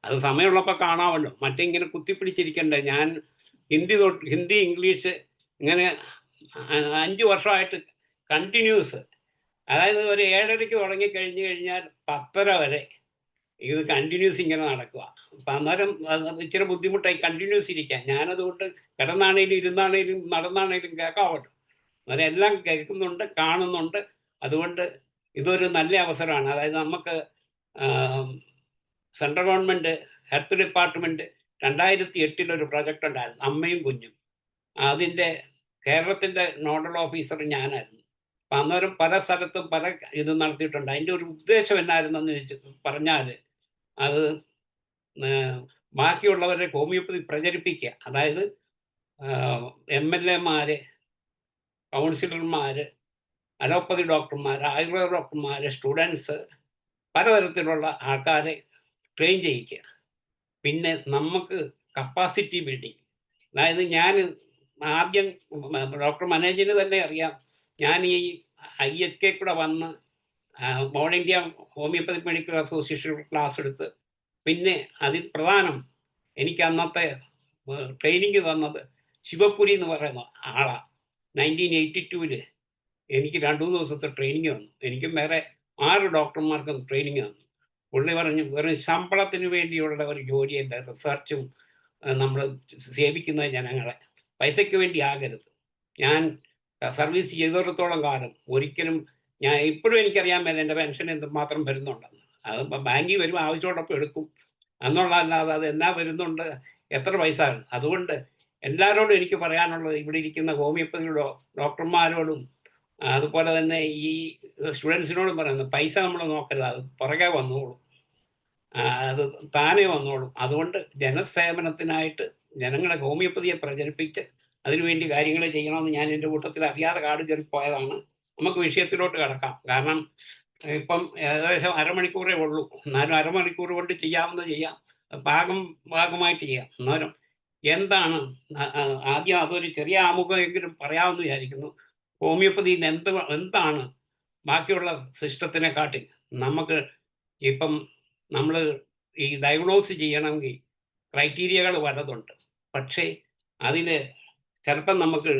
അത് സമയമുള്ളപ്പോൾ കാണാമല്ലോ, മറ്റേ ഇങ്ങനെ കുത്തിപ്പിടിച്ചിരിക്കണ്ടേ. ഞാൻ ഹിന്ദി ഇംഗ്ലീഷ് ഇങ്ങനെ 5 വർഷമായിട്ട് കണ്ടിന്യൂസ്, അതായത് ഒരു 7:30 തുടങ്ങിക്കഴിഞ്ഞ് കഴിഞ്ഞാൽ 10:30 വരെ ഇത് കണ്ടിന്യൂസ് ഇങ്ങനെ നടക്കുക. അപ്പം അന്നേരം ഇച്ചിരി ബുദ്ധിമുട്ടായി കണ്ടിന്യൂസ് ഇരിക്കാൻ. ഞാനതുകൊണ്ട് കിടന്നാണേലും ഇരുന്നാണേലും നടന്നാണേലും കേൾക്കാമല്ലോ. അന്നേരം എല്ലാം കേൾക്കുന്നുണ്ട്, കാണുന്നുണ്ട്. അതുകൊണ്ട് ഇതൊരു നല്ല അവസരമാണ്. അതായത് നമുക്ക് സെൻട്രൽ ഗവൺമെൻറ് ഹെൽത്ത് ഡിപ്പാർട്ട്മെൻറ്റ് 2008 ഒരു പ്രൊജക്റ്റ് ഉണ്ടായിരുന്നു, അമ്മയും കുഞ്ഞും. അതിൻ്റെ കേരളത്തിൻ്റെ നോഡൽ ഓഫീസർ ഞാനായിരുന്നു. അപ്പം അന്നേരം പല സ്ഥലത്തും പല ഇത് നടത്തിയിട്ടുണ്ട്. അതിൻ്റെ ഒരു ഉദ്ദേശം എന്നായിരുന്നെന്ന് പറഞ്ഞാൽ, അത് ബാക്കിയുള്ളവരെ ഹോമിയോപ്പതി പ്രചരിപ്പിക്കുക. അതായത് MLA മാർ, കൗൺസിലർമാർ, അലോപ്പതി ഡോക്ടർമാർ, ആയുർവേദ ഡോക്ടർമാർ, സ്റ്റുഡൻസ്, പലതരത്തിലുള്ള ആൾക്കാരെ ട്രെയിൻ ചെയ്യിക്കുക. പിന്നെ നമുക്ക് കപ്പാസിറ്റി ബിൽഡിങ്, അതായത് ഞാൻ ആദ്യം ഡോക്ടർ മനോജിന് തന്നെ അറിയാം, ഞാൻ ഈ IHK കൂടെ വന്ന് all India homoeopathy medical association class എടുത്ത്, പിന്നെ അതിൽ പ്രധാനം എനിക്ക് അന്നത്തെ ട്രെയിനിങ് തന്നത് ശിവപുരി എന്ന് പറയുന്ന ആളാണ്. 1982 എനിക്ക് 2 ദിവസത്തെ ട്രെയിനിങ് തന്നു. എനിക്കും വേറെ 6 ഡോക്ടർമാർക്കും ട്രെയിനിങ് തന്നു. പുള്ളി പറഞ്ഞു, വെറും ശമ്പളത്തിന് വേണ്ടിയുള്ള ഒരു ജോലിയല്ല റിസർച്ചും നമ്മൾ സേവിക്കുന്ന ജനങ്ങളെ, പൈസയ്ക്ക് വേണ്ടി ആകരുത്. ഞാൻ സർവീസ് ചെയ്തിടത്തോളം കാലം ഒരിക്കലും ഞാൻ ഇപ്പോഴും എനിക്കറിയാൻ മേല എൻ്റെ പെൻഷൻ എന്തുമാത്രം വരുന്നുണ്ടെന്ന്. അത് ബാങ്കിൽ വരും, ആവശ്യമുള്ളപ്പോൾ എടുക്കും എന്നുള്ളതല്ലാതെ അത് എന്നാ വരുന്നുണ്ട്, എത്ര പൈസ. അതുകൊണ്ട് എല്ലാവരോടും എനിക്ക് പറയാനുള്ളത്, ഇവിടെ ഇരിക്കുന്ന ഹോമിയോപ്പതിയുടെ ഡോക്ടർമാരോടും അതുപോലെ തന്നെ ഈ സ്റ്റുഡൻസിനോടും പറയുന്നത്, പൈസ നമ്മൾ നോക്കരുത്, അത് പുറകെ വന്നോളും, അത് താനേ വന്നോളും. അതുകൊണ്ട് ജനസേവനത്തിനായിട്ട് ജനങ്ങളെ ഹോമിയോപ്പതിയെ പ്രചരിപ്പിച്ച് അതിനുവേണ്ടി കാര്യങ്ങൾ ചെയ്യണമെന്ന് ഞാൻ എൻ്റെ കൂട്ടത്തിൽ അറിയാതെ കാട് കയറി പോയതാണ്. നമുക്ക് വിഷയത്തിലോട്ട് കിടക്കാം. കാരണം ഇപ്പം ഏകദേശം അരമണിക്കൂറേ ഉള്ളൂ. എന്നാലും അരമണിക്കൂർ കൊണ്ട് ചെയ്യാവുന്നത് ചെയ്യാം, ഭാഗമായിട്ട് ചെയ്യാം. അന്നേരം എന്താണ് ആദ്യം അതൊരു ചെറിയ ആമുഖമെങ്കിലും പറയാമെന്ന് വിചാരിക്കുന്നു. ഹോമിയോപ്പതിയിൽ എന്താണ് ബാക്കിയുള്ള സിസ്റ്റത്തിനെക്കാട്ടി നമുക്ക് ഇപ്പം നമ്മൾ ഈ ഡയഗ്നോസ് ചെയ്യണമെങ്കിൽ ക്രൈറ്റീരിയകൾ പലതുണ്ട്. പക്ഷേ അതിൽ ചിലപ്പം നമുക്ക്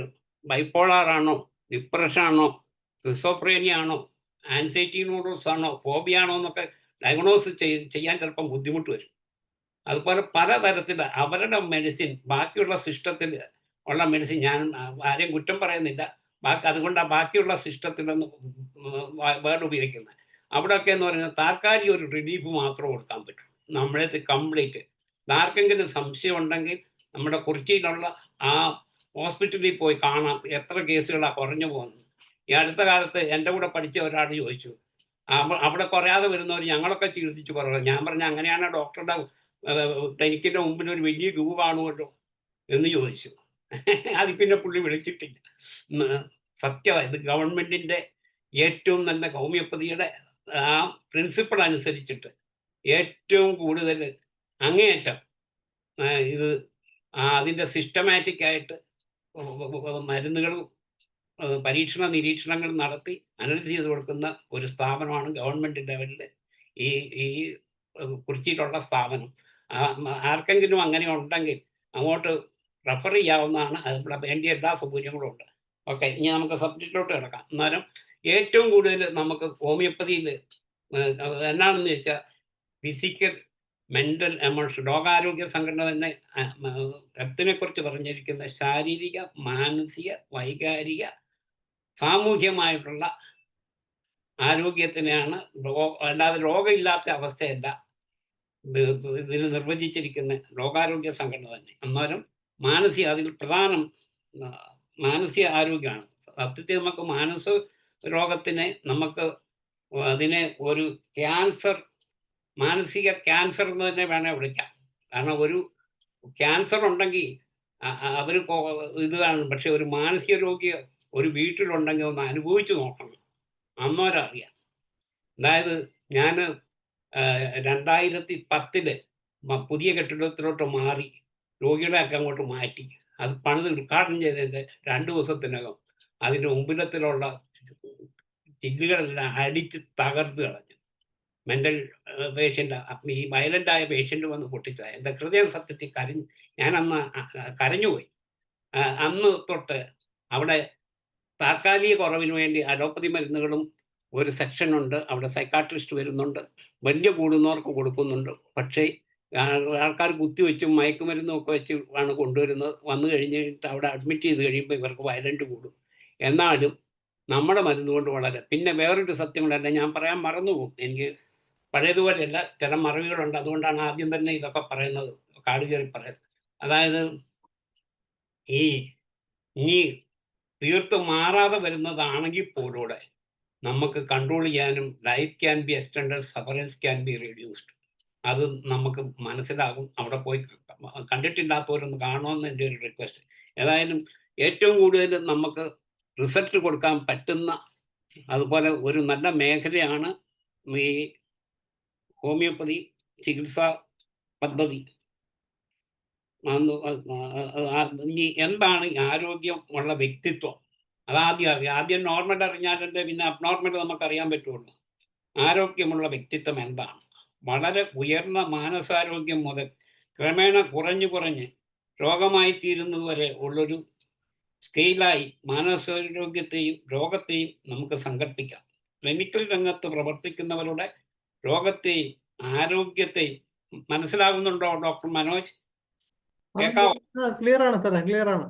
ബൈപ്പോളാറാണോ, ഡിപ്രഷനാണോ, സ്കിസോഫ്രേനിയ ആണോ, ആൻസൈറ്റി ന്യൂറോസ് ആണോ, ഫോബിയ ആണോ എന്നൊക്കെ ഡയഗ്നോസ് ചെയ്യാൻ ചിലപ്പം ബുദ്ധിമുട്ട് വരും. അതുപോലെ പലതരത്തിൽ അവരുടെ മെഡിസിൻ ബാക്കിയുള്ള സിസ്റ്റത്തിൽ ഉള്ള മെഡിസിൻ, ഞാൻ ആരെയും കുറ്റം പറയുന്നില്ല, അതുകൊണ്ടാണ് ബാക്കിയുള്ള സിസ്റ്റത്തിലൊന്ന് വേർഡ് ഉപയോഗിക്കുന്നത്. അവിടെയൊക്കെ എന്ന് പറഞ്ഞാൽ താൽക്കാലിക ഒരു റിലീഫ് മാത്രമേ കൊടുക്കാൻ പറ്റൂ. നമ്മളത് കംപ്ലീറ്റ് ആർക്കെങ്കിലും സംശയം ഉണ്ടെങ്കിൽ നമ്മുടെ കുറിച്ചിയിലുള്ള ആ ഹോസ്പിറ്റലിൽ പോയി കാണാം, എത്ര കേസുകളാണ് കുറഞ്ഞു പോകുന്നത്. ഈ അടുത്ത കാലത്ത് എൻ്റെ കൂടെ പഠിച്ച ഒരാൾ ചോദിച്ചു, അവിടെ കുറയാതെ വരുന്നവർ ഞങ്ങളൊക്കെ ചികിത്സിച്ച് കുറവ്. ഞാൻ പറഞ്ഞു, അങ്ങനെയാണ് ഡോക്ടറുടെ ക്ലിനിക്കിൻ്റെ മുമ്പിൽ ഒരു വലിയ ക്യൂ കാണുമല്ലോ എന്ന് ചോദിച്ചു. അത് പിന്നെ പുള്ളി വിളിച്ചിട്ടില്ല. സത്യമാണ്, ഇത് ഗവൺമെൻറ്റിൻ്റെ ഏറ്റവും നല്ല ഹോമിയോപ്പതിയുടെ ആ പ്രിൻസിപ്പിൾ അനുസരിച്ചിട്ട് ഏറ്റവും കൂടുതൽ അങ്ങേയറ്റം ഇത് അതിൻ്റെ സിസ്റ്റമാറ്റിക് ആയിട്ട് മരുന്നുകളും പരീക്ഷണ നിരീക്ഷണങ്ങൾ നടത്തി അനലൈസ് ചെയ്ത് കൊടുക്കുന്ന ഒരു സ്ഥാപനമാണ് ഗവൺമെൻറ് ലെവലിൽ ഈ കുറിച്ചിട്ടുള്ള സ്ഥാപനം. ആർക്കെങ്കിലും അങ്ങനെ ഉണ്ടെങ്കിൽ അങ്ങോട്ട് റെഫർ ചെയ്യാവുന്നതാണ്. അതിനുള്ള വേണ്ടിയ എല്ലാ സൗകര്യങ്ങളും ഉണ്ട്. ഓക്കെ, ഇനി നമുക്ക് സബ്ജക്റ്റിലോട്ട് കിടക്കാം. അന്നേരം ഏറ്റവും കൂടുതൽ നമുക്ക് ഹോമിയോപ്പതിയിൽ എന്നാണെന്ന് വെച്ചാൽ ഫിസിക്കൽ, മെൻ്റൽ, എമോഷൻ, ലോകാരോഗ്യ സംഘടന തന്നെ ഹെൽത്തിനെക്കുറിച്ച് പറഞ്ഞിരിക്കുന്ന ശാരീരിക, മാനസിക, വൈകാരിക, സാമൂഹ്യമായിട്ടുള്ള ആരോഗ്യത്തിനെയാണ്, അല്ലാതെ രോഗമില്ലാത്ത അവസ്ഥയല്ല ഇതിന് നിർവചിച്ചിരിക്കുന്ന ലോകാരോഗ്യ സംഘടന തന്നെ. അന്നേരം മാനസിക, അതിൽ പ്രധാനം മാനസിക ആരോഗ്യമാണ്. സത്യത്തിൽ നമുക്ക് മാനസിക രോഗത്തിനെ അതിനെ ഒരു ക്യാൻസർ, മാനസിക ക്യാൻസർ എന്ന് തന്നെ വേണേൽ വിളിക്കാം. കാരണം ഒരു ക്യാൻസർ ഉണ്ടെങ്കിൽ അവർ ഇത് കാണും. പക്ഷെ ഒരു മാനസിക രോഗി ഒരു വീട്ടിലുണ്ടെങ്കിൽ ഒന്ന് അനുഭവിച്ച് നോക്കണം, അന്നേരം അറിയാം. അതായത് ഞാൻ 2010 പുതിയ കെട്ടിടത്തിലോട്ട് മാറി രോഗികളെയൊക്കെ അങ്ങോട്ട് മാറ്റി അത് പണിത് ഉദ്ഘാടനം ചെയ്തതിൻ്റെ 2 ദിവസത്തിനകം അതിൻ്റെ മുമ്പിലത്തിലുള്ള ചില്ലുകളെല്ലാം അടിച്ച് തകർത്ത് കളഞ്ഞു. മെൻ്റൽ പേഷ്യൻ്റ്, ഈ വയലൻ്റായ പേഷ്യൻ്റ് വന്ന് പൊട്ടിച്ചത്. എൻ്റെ ഹൃദയം സത്യത്തിൽ ഞാനന്ന് കരഞ്ഞുപോയി. അന്ന് തൊട്ട് അവിടെ താൽക്കാലിക കുറവിന് വേണ്ടി അലോപ്പതി മരുന്നുകളും ഒരു സെക്ഷനുണ്ട്. അവിടെ സൈക്കാട്രിസ്റ്റ് വരുന്നുണ്ട്, വലിയ കൂടുന്നവർക്ക് കൊടുക്കുന്നുണ്ട്. പക്ഷേ ആൾക്കാർ കുത്തിവെച്ചും മയക്കുമരുന്നും ഒക്കെ വെച്ച് ആണ് കൊണ്ടുവരുന്നത്. വന്നു കഴിഞ്ഞിട്ട് അവിടെ അഡ്മിറ്റ് ചെയ്ത് കഴിയുമ്പോൾ ഇവർക്ക് വയലൻ്റ് കൂടും. എന്നാലും നമ്മുടെ മരുന്ന് കൊണ്ട് വളരെ. പിന്നെ വേറൊരു സത്യങ്ങളല്ല, ഞാൻ പറയാൻ മറന്നുപോകും, എനിക്ക് പഴയതുപോലെയല്ല, ചില മറവികളുണ്ട്. അതുകൊണ്ടാണ് ആദ്യം തന്നെ ഇതൊക്കെ പറയുന്നത്, കാട് കയറി പറയുന്നത്. അതായത് ഇനി തീർത്തും മാറാതെ വരുന്നതാണെങ്കിൽ പോലൂടെ നമുക്ക് കൺട്രോൾ ചെയ്യാനും life can be extended, sufferance can be reduced, അത് നമുക്ക് മനസ്സിലാകും. അവിടെ പോയി കണ്ടിട്ടില്ലാത്തവരൊന്ന് കാണുമെന്ന് എൻ്റെ ഒരു റിക്വസ്റ്റ്. ഏതായാലും ഏറ്റവും കൂടുതൽ നമുക്ക് റിസൾട്ട് കൊടുക്കാൻ പറ്റുന്ന അതുപോലെ ഒരു നല്ല മേഖലയാണ് ഈ ഹോമിയോപ്പതി ചികിത്സാ പദ്ധതി. ഇനി എന്താണ് ഈ ആരോഗ്യമുള്ള വ്യക്തിത്വം? അതാദ്യം അറിയാം. ആദ്യം നോർമൽ അറിഞ്ഞാലല്ലേ പിന്നെ അബ്നോർമൽ നമുക്കറിയാൻ പറ്റുള്ളൂ. ആരോഗ്യമുള്ള വ്യക്തിത്വം എന്താണ്? വളരെ ഉയർന്ന മാനസാരോഗ്യം മുതൽ ക്രമേണ കുറഞ്ഞ് രോഗമായി തീരുന്നത് വരെ ഉള്ളൊരു സ്കെയിലായി മാനസാരോഗ്യത്തെയും രോഗത്തെയും നമുക്ക് സങ്കല്പിക്കാം. ക്ലിനിക്കൽ രംഗത്ത് പ്രവർത്തിക്കുന്നവരുടെ രോഗത്തെയും ആരോഗ്യത്തെയും മനസ്സിലാകുന്നുണ്ടോ ഡോക്ടർ മനോജ്? കേൾക്കാവോ? ക്ലിയർ ആണ് സാറേ, ക്ലിയർ ആണ്.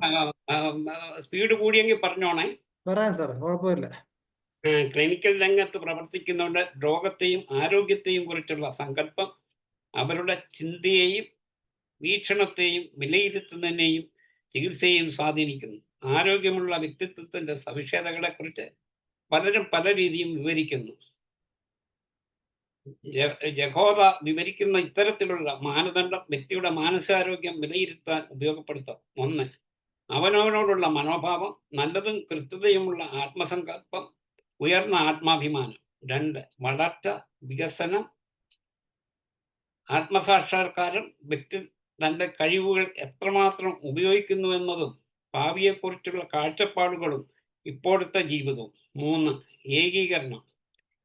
സ്പീഡ് കൂടിയെങ്കിൽ പറഞ്ഞോണേ. പറയാം സാറേ, കുഴപ്പമില്ല. ക്ലിനിക്കൽ രംഗത്ത് പ്രവർത്തിക്കുന്നവരുടെ രോഗത്തെയും ആരോഗ്യത്തെയും കുറിച്ചുള്ള സങ്കല്പം അവരുടെ ചിന്തയെയും വീക്ഷണത്തെയും വിലയിരുത്തുന്നതിനെയും ചികിത്സയെയും സ്വാധീനിക്കുന്നു. ആരോഗ്യമുള്ള വ്യക്തിത്വത്തിന്റെ സവിശേഷതകളെക്കുറിച്ച് പലരും പല രീതിയും വിവരിക്കുന്നു. ജഹോദ വിവരിക്കുന്ന ഇത്തരത്തിലുള്ള മാനദണ്ഡം വ്യക്തിയുടെ മാനസികാരോഗ്യം വിലയിരുത്താൻ ഉപയോഗപ്പെടുത്താം. 1. അവനവനോടുള്ള മനോഭാവം, നല്ലതും കൃത്യതയുമുള്ള ആത്മസങ്കല്പം, ഉയർന്ന ആത്മാഭിമാനം. 2. വളർച്ച, വികസനം, ആത്മസാക്ഷാത്കാരം, വ്യക്തി തൻ്റെ കഴിവുകൾ എത്രമാത്രം ഉപയോഗിക്കുന്നുവെന്നതും ഭാവിയെക്കുറിച്ചുള്ള കാഴ്ചപ്പാടുകളും ഇപ്പോഴത്തെ ജീവിതവും. 3. ഏകീകരണം,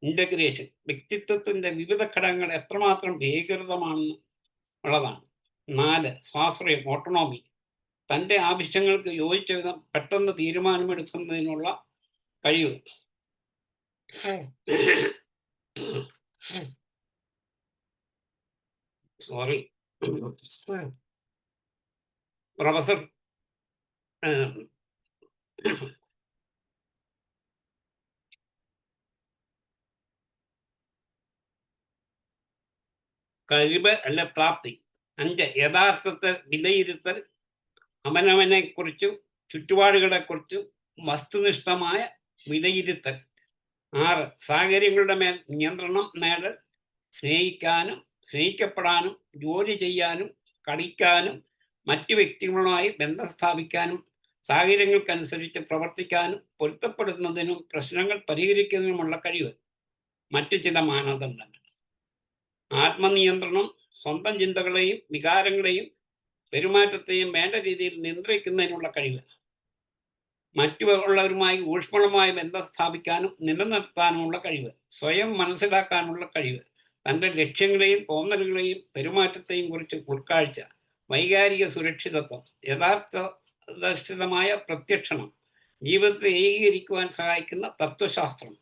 ഇൻ്റഗ്രേഷൻ, വ്യക്തിത്വത്തിൻ്റെ വിവിധ ഘടകങ്ങൾ എത്രമാത്രം ഏകീകൃതമാണെന്ന് ഉള്ളതാണ്. 4. സ്വാശ്രയം, ഓട്ടോണോമി, തൻ്റെ ആവശ്യങ്ങൾക്ക് യോജിച്ച വിധം പെട്ടെന്ന് തീരുമാനമെടുക്കുന്നതിനുള്ള കഴിവ്. സോറി, പ്രൊഫസർ കഴിവ് അല്ല പ്രാപ്തി. 5. യഥാർത്ഥത്തെ വിലയിരുത്തൽ, അവനവനെക്കുറിച്ചും ചുറ്റുപാടുകളെക്കുറിച്ചും വസ്തുനിഷ്ഠമായ വിലയിരുത്തൽ. 6. സാഹചര്യങ്ങളുടെ മേൽ നിയന്ത്രണം നേടൽ, സ്നേഹിക്കാനും സ്നേഹിക്കപ്പെടാനും ജോലി ചെയ്യാനും കളിക്കാനും മറ്റു വ്യക്തികളുമായി ബന്ധം സ്ഥാപിക്കാനും സാഹചര്യങ്ങൾക്കനുസരിച്ച് പ്രവർത്തിക്കാനും പൊരുത്തപ്പെടുന്നതിനും പ്രശ്നങ്ങൾ പരിഹരിക്കുന്നതിനുമുള്ള കഴിവ്. മറ്റു ചില മാനദണ്ഡങ്ങൾ: ആത്മനിയന്ത്രണം, സ്വന്തം ചിന്തകളെയും വികാരങ്ങളെയും പെരുമാറ്റത്തെയും വേണ്ട രീതിയിൽ നിയന്ത്രിക്കുന്നതിനുള്ള കഴിവ്. മറ്റുള്ളവരുമായി ഊഷ്മളമായ ബന്ധം സ്ഥാപിക്കാനും നിലനിർത്താനുമുള്ള കഴിവ്. സ്വയം മനസ്സിലാക്കാനുള്ള കഴിവ്, തൻ്റെ ലക്ഷ്യങ്ങളെയും തോന്നലുകളെയും പെരുമാറ്റത്തെയും കുറിച്ച് ഉൾക്കാഴ്ച. വൈകാരിക സുരക്ഷിതത്വം, യഥാർത്ഥനിഷ്ഠിതമായ പ്രത്യക്ഷണം, ജീവിതത്തെ ഏകീകരിക്കുവാൻ സഹായിക്കുന്ന തത്വശാസ്ത്രം.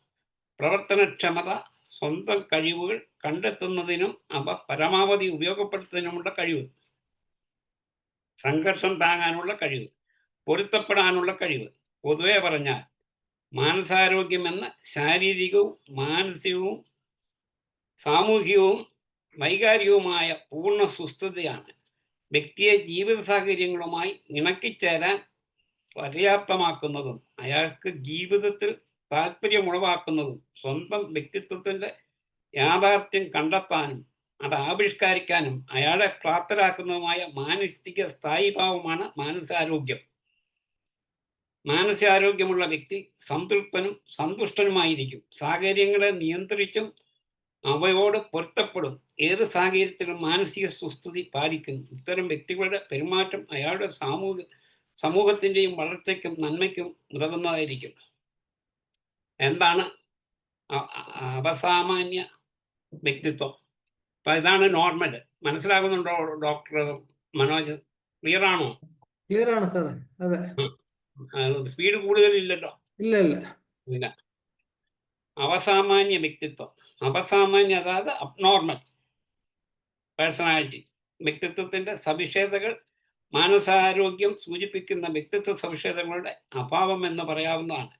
പ്രവർത്തനക്ഷമത, സ്വന്തം കഴിവുകൾ കണ്ടെത്തുന്നതിനും അവ പരമാവധി ഉപയോഗപ്പെടുത്തുന്നതിനുമുള്ള കഴിവ്. സംഘർഷം താങ്ങാനുള്ള കഴിവ്, പൊരുത്തപ്പെടാനുള്ള കഴിവ്. പൊതുവെ പറഞ്ഞാൽ മാനസാരോഗ്യം എന്ന ശാരീരികവും മാനസികവും സാമൂഹികവും വൈകാരികവുമായ പൂർണ്ണ സുസ്ഥിതിയാണ് വ്യക്തിയെ ജീവിത സാഹചര്യങ്ങളുമായി ഇണക്കിച്ചേരാൻ പര്യാപ്തമാക്കുന്നതും അയാൾക്ക് ജീവിതത്തിൽ താല്പര്യമുളവാക്കുന്നതും സ്വന്തം വ്യക്തിത്വത്തിൻ്റെ യാഥാർത്ഥ്യം കണ്ടെത്താനും അത് ആവിഷ്കരിക്കാനും അയാളെ പ്രാപ്തരാക്കുന്നതുമായ മാനസിക സ്ഥായീഭാവമാണ് മാനസാരോഗ്യം. മാനസികാരോഗ്യമുള്ള വ്യക്തി സംതൃപ്തനും സന്തുഷ്ടനുമായിരിക്കും. സാഹചര്യങ്ങളെ നിയന്ത്രിച്ചും അവയോട് പൊരുത്തപ്പെടും. ഏത് സാഹചര്യത്തിലും മാനസിക സുസ്ഥിതി പാലിക്കുന്നു. ഇത്തരം വ്യക്തികളുടെ പെരുമാറ്റം അയാളുടെ സമൂഹത്തിൻ്റെയും വളർച്ചയ്ക്കും നന്മയ്ക്കും ഉതകുന്നതായിരിക്കും. എന്താണ് അപസാമാന്യ വ്യക്തിത്വം? അപ്പം ഇതാണ് നോർമൽ. മനസ്സിലാകുന്നുണ്ടോ ഡോക്ടർ മനോജ്? ക്ലിയർ ആണോ? ക്ലിയർ ആണ് സാറേ. അതെ, സ്പീഡ് കൂടുതലില്ലല്ലോ? ഇല്ല ഇല്ല ഇല്ല. അപസാമാന്യ വ്യക്തിത്വം, അപസാമാന്യ അതായത് അബ്നോർമൽ പേഴ്സണാലിറ്റി. വ്യക്തിത്വത്തിൻ്റെ സവിശേഷതകൾ മാനസാരോഗ്യം സൂചിപ്പിക്കുന്ന വ്യക്തിത്വ സവിശേഷതകളുടെ അഭാവം എന്ന് പറയാവുന്നതാണ്.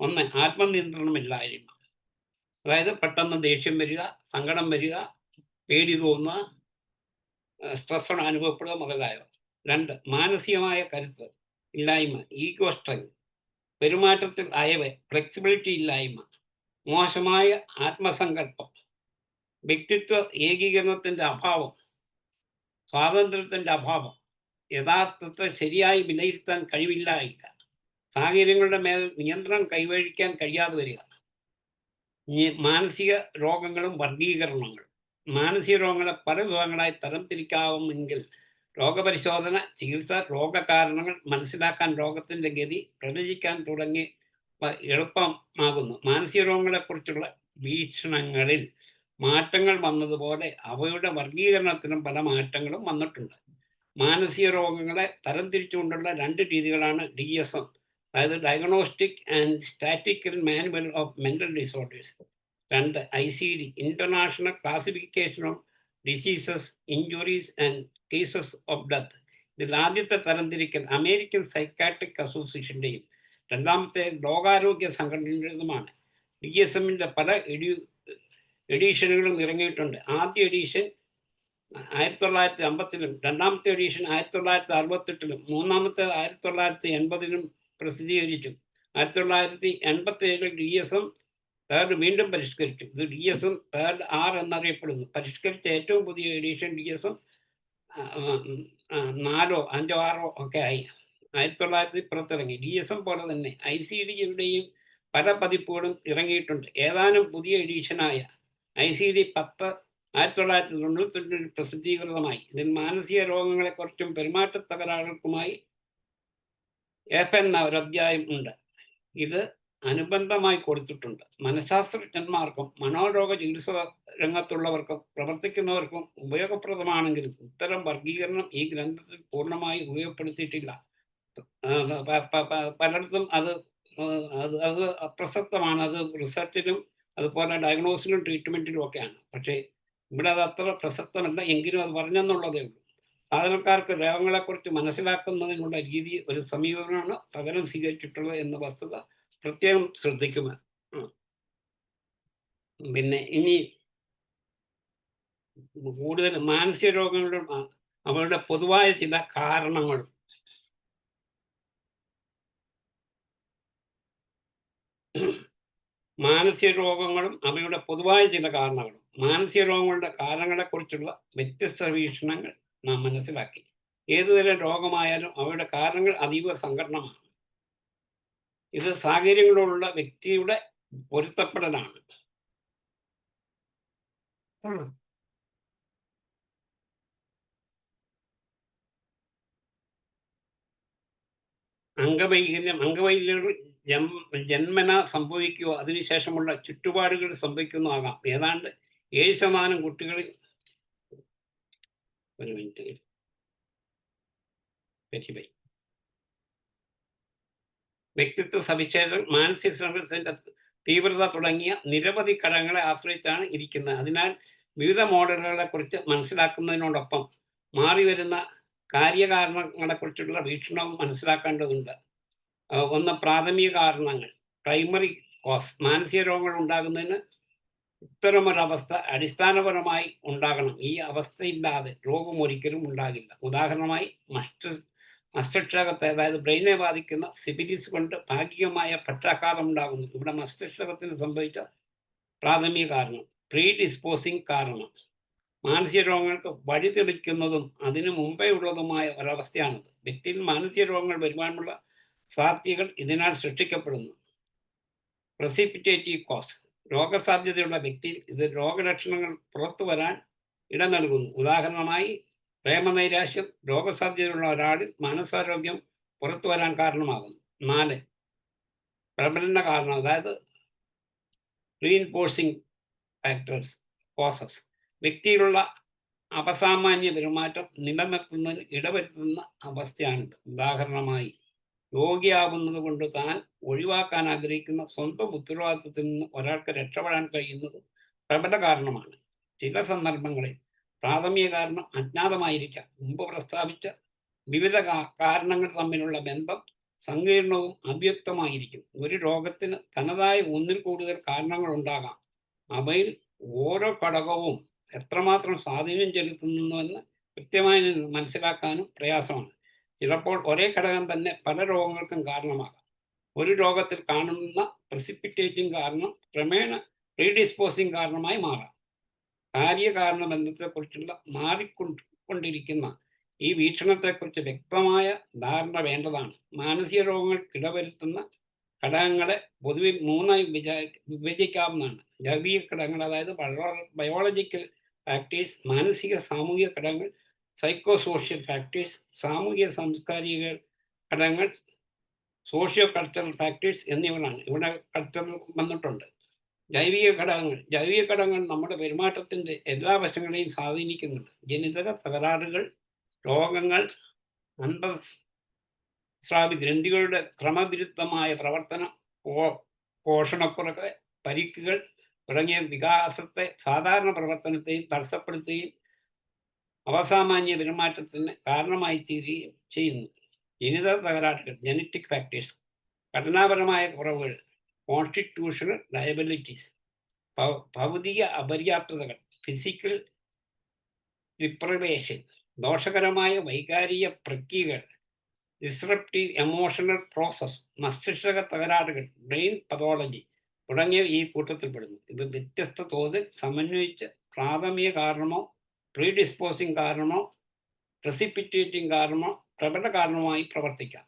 1. ആത്മനിയന്ത്രണമില്ലായ്മ, അതായത് പെട്ടെന്ന് ദേഷ്യം വരിക, സങ്കടം വരിക, പേടി തോന്നുക, സ്ട്രെസ് അനുഭവപ്പെടുക മുതലായവ. 2. മാനസികമായ കരുത്ത് ഇല്ലായ്മ, ഈഗോ സ്ട്രെങ്ത്. പെരുമാറ്റത്തിൽ അയവ്, ഫ്ലെക്സിബിലിറ്റി ഇല്ലായ്മ, മോശമായ ആത്മസങ്കല്പം, വ്യക്തിത്വ ഏകീകരണത്തിൻ്റെ അഭാവം, സ്വാതന്ത്ര്യത്തിൻ്റെ അഭാവം, യഥാർത്ഥത്തെ ശരിയായി വിലയിരുത്താൻ കഴിവില്ലായില്ല, സാഹചര്യങ്ങളുടെ മേൽ നിയന്ത്രണം കൈവഴിക്കാൻ കഴിയാതെ വരിക, ഇനി മാനസിക രോഗങ്ങളും വർഗീകരണങ്ങളും. മാനസിക രോഗങ്ങളെ പല വിഭാഗങ്ങളായി തരംതിരിക്കാവുമെങ്കിൽ രോഗപരിശോധന, ചികിത്സ, രോഗകാരണങ്ങൾ മനസ്സിലാക്കാൻ, രോഗത്തിൻ്റെ ഗതി പ്രവചിക്കാൻ തുടങ്ങി എളുപ്പമാകുന്നു. മാനസിക രോഗങ്ങളെക്കുറിച്ചുള്ള വീക്ഷണങ്ങളിൽ മാറ്റങ്ങൾ വന്നതുപോലെ അവയുടെ വർഗീകരണത്തിനും പല മാറ്റങ്ങളും വന്നിട്ടുണ്ട്. മാനസിക രോഗങ്ങളെ തരംതിരിച്ചുകൊണ്ടുള്ള 2 രീതികളാണ് DSM, അതായത് diagnostic and statistical manual of mental disorders. 2 ICD, international classification of diseases, injuries and causes of death. ഇതിൽ ആദ്യത്തെ തരംതിരിക്കൽ അമേരിക്കൻ സൈക്കാട്രിക് അസോസിയേഷൻ്റെയും രണ്ടാമത്തെ ലോകാരോഗ്യ സംഘടനയുടേതുമാണ്. DSM-ൻ്റെ പല എഡീഷനുകളും ഇറങ്ങിയിട്ടുണ്ട്. ആദ്യ എഡീഷൻ 1950-ലും, രണ്ടാമത്തെ എഡീഷൻ 1968-ലും, മൂന്നാമത്തെ 1980-ലും പ്രസിദ്ധീകരിച്ചു. 1987-ൽ DSM തേർഡ് വീണ്ടും പരിഷ്കരിച്ചു. ഇത് DSM തേർഡ് R എന്നറിയപ്പെടുന്നു. പരിഷ്കരിച്ച ഏറ്റവും പുതിയ എഡീഷൻ DSM 4, 5, 6 ഒക്കെ ആയി. 1900 പുറത്തിറങ്ങി. DSM പോലെ തന്നെ ICD-യുടെയും പല പതിപ്പുകളും ഇറങ്ങിയിട്ടുണ്ട്. ഏതാനും പുതിയ എഡീഷനായ ICD 10 1999-ൽ പ്രസിദ്ധീകൃതമായി. ഇതിൽ മാനസിക രോഗങ്ങളെക്കുറിച്ചും പെരുമാറ്റ തകരാറുകൾക്കുമായി F എന്ന ഒരു അധ്യായം ഉണ്ട്. ഇത് അനുബന്ധമായി കൊടുത്തിട്ടുണ്ട്. മനഃശാസ്ത്രജ്ഞന്മാർക്കും മനോരോഗ ചികിത്സ രംഗത്തുള്ളവർക്കും പ്രവർത്തിക്കുന്നവർക്കും ഉപയോഗപ്രദമാണെങ്കിലും ഇത്തരം വർഗീകരണം ഈ ഗ്രന്ഥത്തിൽ പൂർണ്ണമായി ഉപയോഗപ്പെടുത്തിയിട്ടില്ല. പലയിടത്തും അത് അപ്രസക്തമാണ്. അത് റിസർച്ചിലും അതുപോലെ ഡയഗ്നോസിലും ട്രീറ്റ്മെൻറ്റിലും ഒക്കെയാണ്. പക്ഷേ ഇവിടെ അത് അത്ര പ്രസക്തമല്ല. എങ്കിലും അത് പറഞ്ഞെന്നുള്ളതേ ഉള്ളൂ. സാധാരണക്കാർക്ക് രോഗങ്ങളെക്കുറിച്ച് മനസ്സിലാക്കുന്നതിനുള്ള രീതി ഒരു സമീപനമാണ് പകരം സ്വീകരിച്ചിട്ടുള്ളത് എന്ന വസ്തുത പ്രത്യേകം ശ്രദ്ധിക്കുക. പിന്നെ ഇനി കൂടുതൽ മാനസിക രോഗങ്ങളും അവരുടെ പൊതുവായ ചില കാരണങ്ങളും. മാനസിക രോഗങ്ങളും അവയുടെ പൊതുവായ ചില കാരണങ്ങളും. മാനസിക രോഗങ്ങളുടെ കാരണങ്ങളെക്കുറിച്ചുള്ള വ്യത്യസ്ത വീക്ഷണങ്ങൾ നാം മനസ്സിലാക്കി. ഏതുതരം രോഗമായാലും അവയുടെ കാരണങ്ങൾ അതീവ സങ്കീർണമാണ്. ഇത് സാഹചര്യങ്ങളോടുള്ള വ്യക്തിയുടെ പൊരുത്തപ്പെടലാണ്. അംഗവൈകല്യം ജന്മന സംഭവിക്കുകയോ അതിനുശേഷമുള്ള ചുറ്റുപാടുകൾ സംഭവിക്കുന്നോ ആകാം. ഏതാണ്ട് 7% കുട്ടികളിൽ വ്യക്തിത്വ സവിശേഷതകൾ, മാനസിക സംഘർഷത്തിന്റെ തീവ്രത തുടങ്ങിയ നിരവധി ഘടകങ്ങളെ ആശ്രയിച്ചാണ് ഇരിക്കുന്നത്. അതിനാൽ വിവിധ മോഡലുകളെ കുറിച്ച് മനസ്സിലാക്കുന്നതിനോടൊപ്പം മാറി വരുന്ന കാര്യകാരണങ്ങളെക്കുറിച്ചുള്ള വീക്ഷണവും മനസ്സിലാക്കേണ്ടതുണ്ട്. ഒന്ന്, പ്രാഥമിക കാരണങ്ങൾ, പ്രൈമറി കോസ്. മാനസിക രോഗങ്ങൾ ഉണ്ടാകുന്നതിന് ഇത്തരമൊരവസ്ഥ അടിസ്ഥാനപരമായി ഉണ്ടാകണം. ഈ അവസ്ഥയില്ലാതെ രോഗം ഒരിക്കലും ഉണ്ടാകില്ല. ഉദാഹരണമായി മസ്തിഷ്കത്തെ, അതായത് ബ്രെയിനെ ബാധിക്കുന്ന സിഫിലിസ് കൊണ്ട് ഭാഗികമായ പക്ഷാഘാതം ഉണ്ടാകുന്നു. ഇവിടെ മസ്തിഷ്കത്തിന് സംഭവിച്ച പ്രാഥമിക കാരണം. പ്രീ ഡിസ്പോസിങ് കാരണം. മാനസിക രോഗങ്ങൾക്ക് വഴിതെളിക്കുന്നതും അതിനു മുമ്പേ ഉള്ളതുമായ ഒരവസ്ഥയാണിത്. വ്യക്തിയിൽ മാനസിക രോഗങ്ങൾ വരുവാനുള്ള സാധ്യതകൾ ഇതിനാൽ സൃഷ്ടിക്കപ്പെടുന്നു. പ്രസിപ്പിറ്റേറ്റീവ് കോസ്. രോഗസാധ്യതയുള്ള വ്യക്തിയിൽ ഇത് രോഗലക്ഷണങ്ങൾ പുറത്തു വരാൻ ഇട നൽകുന്നു. ഉദാഹരണമായി പ്രേമനൈരാശ്യം രോഗസാധ്യതയുള്ള ഒരാളിൽ മാനസാരോഗ്യം പുറത്തു വരാൻ കാരണമാകുന്നു. 4, പ്രബലന കാരണം, അതായത് റീഇൻഫോഴ്സിങ് ഫാക്ടേഴ്സ്, കോസസ്. വ്യക്തിയിലുള്ള അപസാമാന്യ പെരുമാറ്റം നിലനിർത്തുന്നതിന് ഇടവരുത്തുന്ന അവസ്ഥയാണിത്. ഉദാഹരണമായി രോഗിയാവുന്നത് കൊണ്ട് താൻ ഒഴിവാക്കാൻ ആഗ്രഹിക്കുന്ന സ്വന്തം ഉത്തരവാദിത്വത്തിൽ നിന്ന് ഒരാൾക്ക് രക്ഷപ്പെടാൻ കഴിയുന്നത് പ്രബല കാരണമാണ്. ചില സന്ദർഭങ്ങളിൽ പ്രാഥമിക കാരണം അജ്ഞാതമായിരിക്കാം. മുമ്പ് പ്രസ്താവിച്ച വിവിധ കാരണങ്ങൾ തമ്മിലുള്ള ബന്ധം സങ്കീർണവും അവ്യക്തമായിരിക്കും. ഒരു രോഗത്തിന് തനതായ ഒന്നിൽ കൂടുതൽ കാരണങ്ങൾ ഉണ്ടാകാം. അവയിൽ ഓരോ ഘടകവും എത്രമാത്രം സ്വാധീനം ചെലുത്തുന്നുവെന്ന് കൃത്യമായി മനസ്സിലാക്കാനും പ്രയാസമാണ്. ചിലപ്പോൾ ഒരേ ഘടകം തന്നെ പല രോഗങ്ങൾക്കും കാരണമാകാം. ഒരു രോഗത്തിൽ കാണുന്ന പ്രസിപ്പിറ്റേറ്റിംഗ് കാരണം ക്രമേണ പ്രീഡിസ്പോസിംഗ് കാരണമായി മാറാം. കാര്യകാരണ ബന്ധത്തെക്കുറിച്ചുള്ള മാറിക്കൊണ്ടിരിക്കുന്ന ഈ വീക്ഷണത്തെക്കുറിച്ച് വ്യക്തമായ ധാരണ വേണ്ടതാണ്. മാനസിക രോഗങ്ങൾക്കിടവരുത്തുന്ന ഘടകങ്ങളെ പൊതുവിൽ 3ആയി വിഭജിക്കാവുന്നതാണ്. ജൈവിക ഘടകങ്ങൾ, അതായത് ബയോളജിക്കൽ ഫാക്ടേഴ്സ്, മാനസിക സാമൂഹിക ഘടകങ്ങൾ, സൈക്കോ സോഷ്യൽ ഫാക്ടേഴ്സ്, സാമൂഹിക സാംസ്കാരിക ഘടകങ്ങൾ, സോഷ്യോ കൾച്ചറൽ ഫാക്ടേഴ്സ് എന്നിവയാണ്. ഇവിടെ കൾച്ചറൽ വന്നിട്ടുണ്ട്. ജൈവിക ഘടകങ്ങൾ നമ്മുടെ പെരുമാറ്റത്തിൻ്റെ എല്ലാ വശങ്ങളെയും സ്വാധീനിക്കുന്നുണ്ട്. ജനിതക തകരാറുകൾ, രോഗങ്ങൾ, അന്തഃസ്രാവി ഗ്രന്ഥികളുടെ ക്രമവിരുദ്ധമായ പ്രവർത്തനം, പോഷണക്കുറവ്, പരിക്കുകൾ തുടങ്ങിയ വികാസത്തെ, സാധാരണ പ്രവർത്തനത്തെയും തടസ്സപ്പെടുത്തുകയും അപസാമാന്യ പെരുമാറ്റത്തിന് കാരണമായി തീരുകയും ചെയ്യുന്നു. ജനിതക തകരാറുകൾ, ജനറ്റിക് ഫാക്ടേഴ്സ്, ഘടനാപരമായ കുറവുകൾ, കോൺസ്റ്റിറ്റ്യൂഷണൽ ലയബിലിറ്റീസ്, ഭൗതിക അപര്യാപ്തതകൾ, ഫിസിക്കൽ ഡിപ്രവേഷൻ, ദോഷകരമായ വൈകാരിക പ്രക്രിയകൾ, ഡിസ്റപ്റ്റീവ് എമോഷണൽ പ്രോസസ്, മസ്തിഷ്ക തകരാറുകൾ, ബ്രെയിൻ പതോളജി തുടങ്ങിയവ ഈ കൂട്ടത്തിൽപ്പെടുന്നു. ഇത് വ്യത്യസ്ത തോതിൽ സമന്വയിച്ച് പ്രാഥമിക കാരണമോ പ്രീഡിസ്പോസിങ് കാരണമോ പ്രസിപ്പിറ്റേറ്റിംഗ് കാരണമോ പ്രബല കാരണമായി പ്രവർത്തിക്കാം.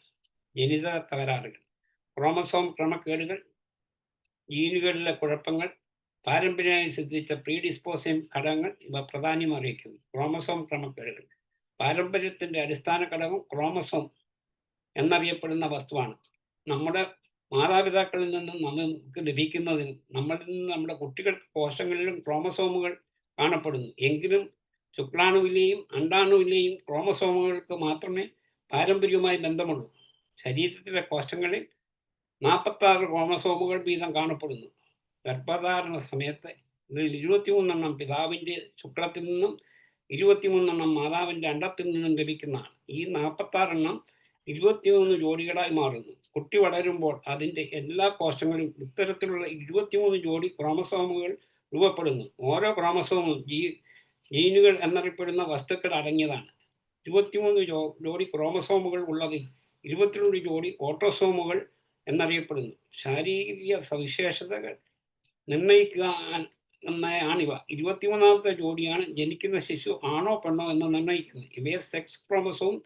ജനിതക തകരാറുകൾ, ക്രോമസോം ക്രമക്കേടുകൾ, ജീനുകളിലെ കുഴപ്പങ്ങൾ, പാരമ്പര്യമായി സിദ്ധിച്ച പ്രീഡിസ്പോസിങ് ഘടകങ്ങൾ ഇവ പ്രാധാന്യം അറിയിക്കുന്നു. ക്രോമസോം ക്രമക്കേടുകൾ. പാരമ്പര്യത്തിൻ്റെ അടിസ്ഥാന ഘടകം ക്രോമസോം എന്നറിയപ്പെടുന്ന വസ്തുവാണ്. നമ്മുടെ മാതാപിതാക്കളിൽ നിന്നും നമുക്ക് ലഭിക്കുന്നതിനും നമ്മളിൽ നിന്ന് നമ്മുടെ കുട്ടികൾക്ക് കോശങ്ങളിലും ക്രോമസോമുകൾ കാണപ്പെടുന്നു. എങ്കിലും ശുക്ലാണുവിലെയും അണ്ടാണുവിലെയും ക്രോമസോമുകൾക്ക് മാത്രമേ പാരമ്പര്യവുമായി ബന്ധമുള്ളൂ. ശരീരത്തിലെ കോശങ്ങളിൽ 46 ക്രോമസോമുകൾ വീതം കാണപ്പെടുന്നു. ഗർഭധാരണ സമയത്ത് ഇതിൽ 23 പിതാവിൻ്റെ ശുക്ലത്തിൽ നിന്നും 23 മാതാവിൻ്റെ അണ്ടത്തിൽ നിന്നും ലഭിക്കുന്നതാണ്. ഈ 46 23 ജോഡികളായി മാറുന്നു. കുട്ടി വളരുമ്പോൾ അതിൻ്റെ എല്ലാ കോശങ്ങളിലും ഇത്തരത്തിലുള്ള 23 ജോഡി ക്രോമസോമുകൾ രൂപപ്പെടുന്നു. ഓരോ ക്രോമസോമും ജീനുകൾ എന്നറിയപ്പെടുന്ന വസ്തുക്കൾ അടങ്ങിയതാണ്. 23 ജോഡി ക്രോമസോമുകൾ ഉള്ളതിൽ 22 ജോഡി ഓട്ടോസോമുകൾ എന്നറിയപ്പെടുന്നു. ശാരീരിക സവിശേഷതകൾ നിർണ്ണയിക്കാനാണിവ. 23ാമത്തെ ജോഡിയാണ് ജനിക്കുന്ന ശിശു ആണോ പെണ്ണോ എന്ന് നിർണ്ണയിക്കുന്നത്. ഇവയെ സെക്സ് ക്രോമസോം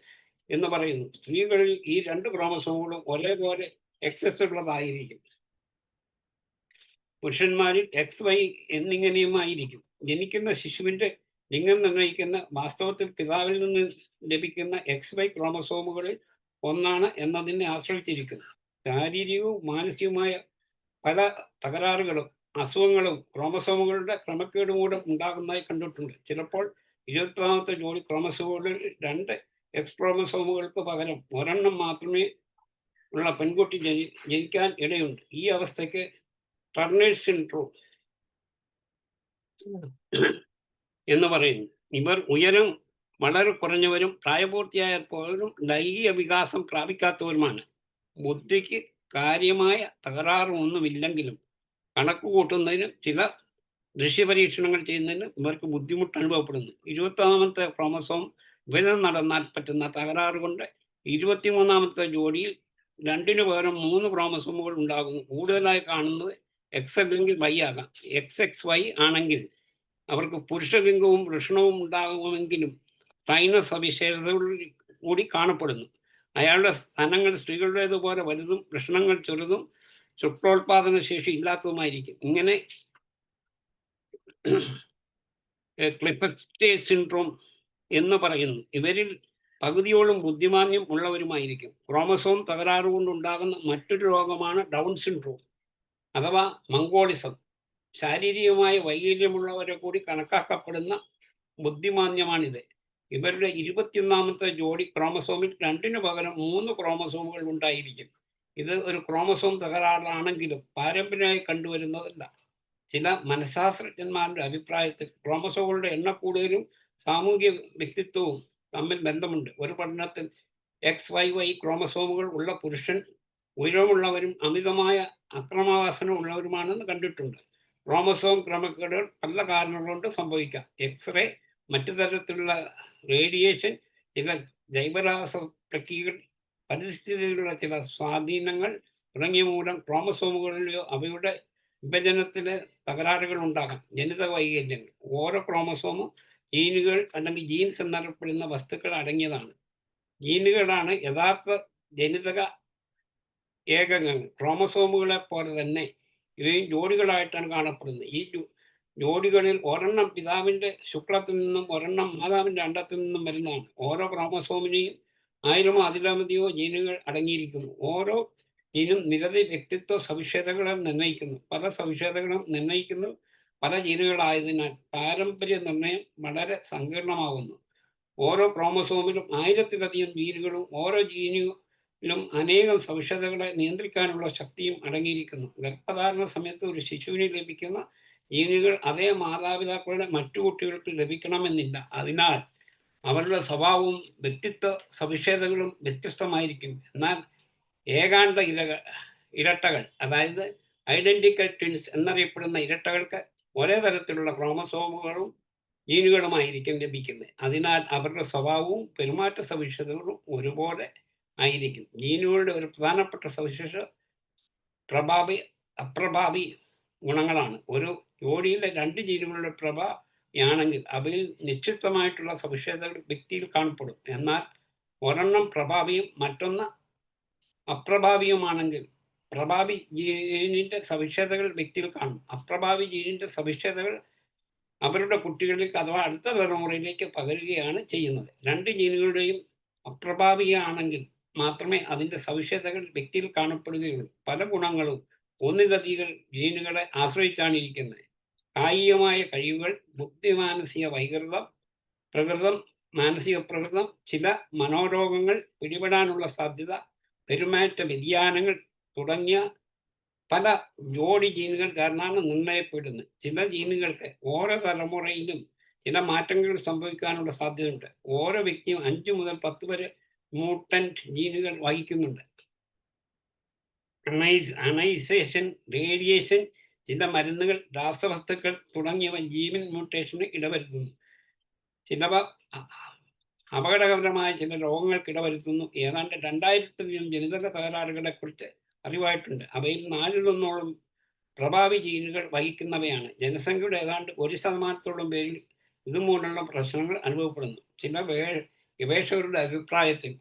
എന്ന് പറയുന്നു. സ്ത്രീകളിൽ ഈ 2 ക്രോമസോമുകളും ഒരേപോലെ എക്സസ് ഉള്ളതായിരിക്കും. പുരുഷന്മാരിൽ XY എന്നിങ്ങനെയുമായിരിക്കും. ജനിക്കുന്ന ശിശുവിൻ്റെ ലിംഗം നിർണ്ണയിക്കുന്ന വാസ്തവത്തിൽ പിതാവിൽ നിന്ന് ലഭിക്കുന്ന XY ക്രോമസോമുകളിൽ ഒന്നാണ് എന്നതിനെ ആശ്രയിച്ചിരിക്കുന്നു. ശാരീരികവും മാനസികവുമായ പല തകരാറുകളും അസുഖങ്ങളും ക്രോമസോമുകളുടെ ക്രമക്കേട് മൂലം ഉണ്ടാകുന്നതായി കണ്ടിട്ടുണ്ട്. ചിലപ്പോൾ 23ാമത്തെ ജോഡി ക്രോമസോമുകളിൽ 2 X ക്രോമസോമുകൾക്ക് പകരം ഒരെണ്ണം മാത്രമേ ഉള്ള പെൺകുട്ടി ജനിക്കാൻ ഇടയുണ്ട്. ഈ അവസ്ഥയ്ക്ക് ടർണർ സിൻഡ്രോം എന്ന് പറയുന്നു. ഇവർ ഉയരം വളരെ കുറഞ്ഞവരും പ്രായപൂർത്തിയായാൽ പോലും ലൈംഗിക വികാസം പ്രാപിക്കാത്തവരുമാണ്. ബുദ്ധിക്ക് കാര്യമായ തകരാറൊന്നുമില്ലെങ്കിലും കണക്ക് കൂട്ടുന്നതിനും ചില ദൃശ്യപരീക്ഷണങ്ങൾ ചെയ്യുന്നതിനും ഇവർക്ക് ബുദ്ധിമുട്ട് അനുഭവപ്പെടുന്നു. 23ാമത്തെ ക്രോമസോം വിഭജനം നടന്നാൽ പറ്റുന്ന തകരാറ് കൊണ്ട് 23ാമത്തെ ജോഡിയിൽ 2 പകരം 3 ക്രോമസോമുകൾ ഉണ്ടാകുന്നു. കൂടുതലായി കാണുന്നത് X അല്ലെങ്കിൽ Y ആകാം. XXY ആണെങ്കിൽ അവർക്ക് പുരുഷലിംഗവും വൃഷണവും ഉണ്ടാകുമെങ്കിലും ട്രൈന സവിശേഷതകൾ കൂടി കാണപ്പെടുന്നു. അയാളുടെ സ്തനങ്ങൾ സ്ത്രീകളുടേതുപോലെ വലുതും വൃഷണങ്ങൾ ചെറുതും ശുക്ലോത്പാദന ശേഷി ഇല്ലാത്തതുമായിരിക്കും. ഇങ്ങനെ ക്ലിപ്പർട്ടേ സിൻഡ്രോം എന്ന് പറയുന്നു. ഇവരിൽ പകുതിയോളം ബുദ്ധിമാന്യം ഉള്ളവരുമായിരിക്കും. ക്രോമസോം തകരാറ് കൊണ്ടുണ്ടാകുന്ന മറ്റൊരു രോഗമാണ് ഡൗൺ സിൻഡ്രോം അഥവാ മംഗോളിസം. ശാരീരികമായ വൈകല്യമുള്ളവരെ കൂടി കണക്കാക്കപ്പെടുന്ന ബുദ്ധിമാന്യമാണിത്. ഇവരുടെ 21ാമത്തെ ജോഡി ക്രോമസോമിൽ 2 പകരം 3 ക്രോമസോമുകൾ ഉണ്ടായിരിക്കും. ഇത് ഒരു ക്രോമസോം തകരാറാണെങ്കിലും പാരമ്പര്യമായി കണ്ടുവരുന്നതല്ല. ചില മനഃശാസ്ത്രജ്ഞന്മാരുടെ അഭിപ്രായത്തിൽ ക്രോമസോമുകളുടെ എണ്ണക്കൂടുതലും സാമൂഹിക വ്യക്തിത്വവും തമ്മിൽ ബന്ധമുണ്ട്. ഒരു പഠനത്തിൽ XYY ക്രോമസോമുകൾ ഉള്ള പുരുഷൻ ഉയരമുള്ളവരും അമിതമായ അക്രമവാസന ഉള്ളവരുമാണെന്ന് കണ്ടിട്ടുണ്ട്. ക്രോമസോം ക്രമക്കേടുകൾ പല കാരണങ്ങൾ കൊണ്ട് സംഭവിക്കാം. എക്സ്റേ, മറ്റു തരത്തിലുള്ള റേഡിയേഷൻ, ചില ജൈവരാസ പ്രക്രിയകൾ, പരിസ്ഥിതിയിലുള്ള ചില സ്വാധീനങ്ങൾ തുടങ്ങിയ മൂലം ക്രോമസോമുകളിലെയോ അവയുടെ വിഭജനത്തിലെ തകരാറുകൾ ഉണ്ടാകാം. ജനിതക വൈകല്യങ്ങൾ. ഓരോ ക്രോമസോമും ജീനുകൾ അല്ലെങ്കിൽ ജീൻസ് എന്നറിയപ്പെടുന്ന വസ്തുക്കൾ അടങ്ങിയതാണ്. ജീനുകളാണ് യഥാർത്ഥ ജനിതക ഏകകങ്ങൾ. ക്രോമസോമുകളെ പോലെ തന്നെ ഇവയും ജോഡികളായിട്ടാണ് കാണപ്പെടുന്നത്. ഈ ജോഡികളിൽ ഒരെണ്ണം പിതാവിൻ്റെ ശുക്ലത്തിൽ നിന്നും ഒരെണ്ണം മാതാവിൻ്റെ അണ്ടത്തിൽ നിന്നും വരുന്നതാണ്. ഓരോ ക്രോമസോമിനെയും 1000 അതിലധികമോ ജീനുകൾ അടങ്ങിയിരിക്കുന്നു. ഓരോ ജീനും നിരവധി വ്യക്തിത്വ സവിശേഷതകളെ നിർണ്ണയിക്കുന്നു. പല സവിശേഷതകളും നിർണ്ണയിക്കുന്നു പല ജീനുകളായതിനാൽ പാരമ്പര്യ നിർണ്ണയം വളരെ സങ്കീർണമാകുന്നു. ഓരോ ക്രോമസോമിലും 1000-ലധികം ജീനുകളും ഓരോ ജീനിലും അനേകം സവിശേഷതകളെ നിയന്ത്രിക്കാനുള്ള ശക്തിയും അടങ്ങിയിരിക്കുന്നു. ഗർഭധാരണ സമയത്ത് ഒരു ശിശുവിന് ലഭിക്കുന്ന ജീനുകൾ അതേ മാതാപിതാക്കളുടെ മറ്റു കുട്ടികൾക്ക് ലഭിക്കണമെന്നില്ല. അതിനാൽ അവരുടെ സ്വഭാവവും വ്യക്തിത്വ സവിശേഷതകളും വ്യത്യസ്തമായിരിക്കും. എന്നാൽ ഏകാണ്ട ഇരട്ടകൾ, അതായത് ഐഡന്റിക്കൽ ട്വിൻസ് എന്നറിയപ്പെടുന്ന ഇരട്ടകൾക്ക് ഒരേ തരത്തിലുള്ള ക്രോമസോമുകളും ജീനുകളുമായിരിക്കും ലഭിക്കുന്നത്. അതിനാൽ അവരുടെ സ്വഭാവവും പെരുമാറ്റ സവിശേഷതകളും ഒരുപോലെ ആയിരിക്കും. ജീനുകളുടെ ഒരു പ്രധാനപ്പെട്ട സവിശേഷത പ്രഭാവി അപ്രഭാവി ഗുണങ്ങളാണ്. ഒരു ജോഡിയിലെ 2 ജീനുകളുടെ പ്രഭാവിയാണെങ്കിൽ അവയിൽ നിശ്ചിതമായിട്ടുള്ള സവിശേഷതകൾ വ്യക്തിയിൽ കാണപ്പെടും. എന്നാൽ ഒരെണ്ണം പ്രഭാവിയും മറ്റൊന്ന് അപ്രഭാവിയുമാണെങ്കിൽ പ്രഭാവി ജീനിന്റെ സവിശേഷതകൾ വ്യക്തിയിൽ കാണും. അപ്രഭാവി ജീനിന്റെ സവിശേഷതകൾ അവരുടെ കുട്ടികളിലേക്ക് അഥവാ അടുത്ത തലമുറയിലേക്ക് പകരുകയാണ് ചെയ്യുന്നത്. 2 ജീനുകളുടെയും അപ്രഭാവിയാണെങ്കിൽ മാത്രമേ അതിൻ്റെ സവിശേഷതകൾ വ്യക്തിയിൽ കാണപ്പെടുകയുള്ളൂ. പല ഗുണങ്ങളും ഒന്നിലധികം ജീനുകളെ ആശ്രയിച്ചാണ് ഇരിക്കുന്നത്. കായികമായ കഴിവുകൾ, ബുദ്ധിമാനസിക പ്രകൃതം, മാനസിക പ്രകൃതം, ചില മനോരോഗങ്ങൾ പിടിപെടാനുള്ള സാധ്യത, പെരുമാറ്റ വ്യതിയാനങ്ങൾ തുടങ്ങിയ പല ജോഡി ജീനുകൾ ചേർന്നാണ് നിർണ്ണയപ്പെടുന്നത്. ചില ജീനുകൾക്ക് ഓരോ തലമുറയിലും ചില മാറ്റങ്ങൾ സംഭവിക്കാനുള്ള സാധ്യതയുണ്ട്. ഓരോ വ്യക്തിയും 5 മുതൽ 10 വരെ മ്യൂട്ടന്റ് ജീനുകൾ വഹിക്കുന്നുണ്ട്. അണൈസേഷൻ, റേഡിയേഷൻ, ചില മരുന്നുകൾ, രാസവസ്തുക്കൾ തുടങ്ങിയവ ജീൻ മ്യൂട്ടേഷന് ഇടവരുത്തുന്നു. ചിലവ അപകടകരമായ ചില രോഗങ്ങൾക്ക് ഇടവരുത്തുന്നു. ഏതാണ്ട് 2000-ലധികം ജനിതക തകരാറുകളെ കുറിച്ച് അറിവായിട്ടുണ്ട്. അവയിൽ 4-1 പ്രഭാവി ജീനുകൾ വഹിക്കുന്നവയാണ്. ജനസംഖ്യയുടെ ഏതാണ്ട് 1% പേരിൽ ഇതുമൂലമുള്ള പ്രശ്നങ്ങൾ അനുഭവപ്പെടുന്നു. ചില ഗവേഷകരുടെ അഭിപ്രായത്തിൽ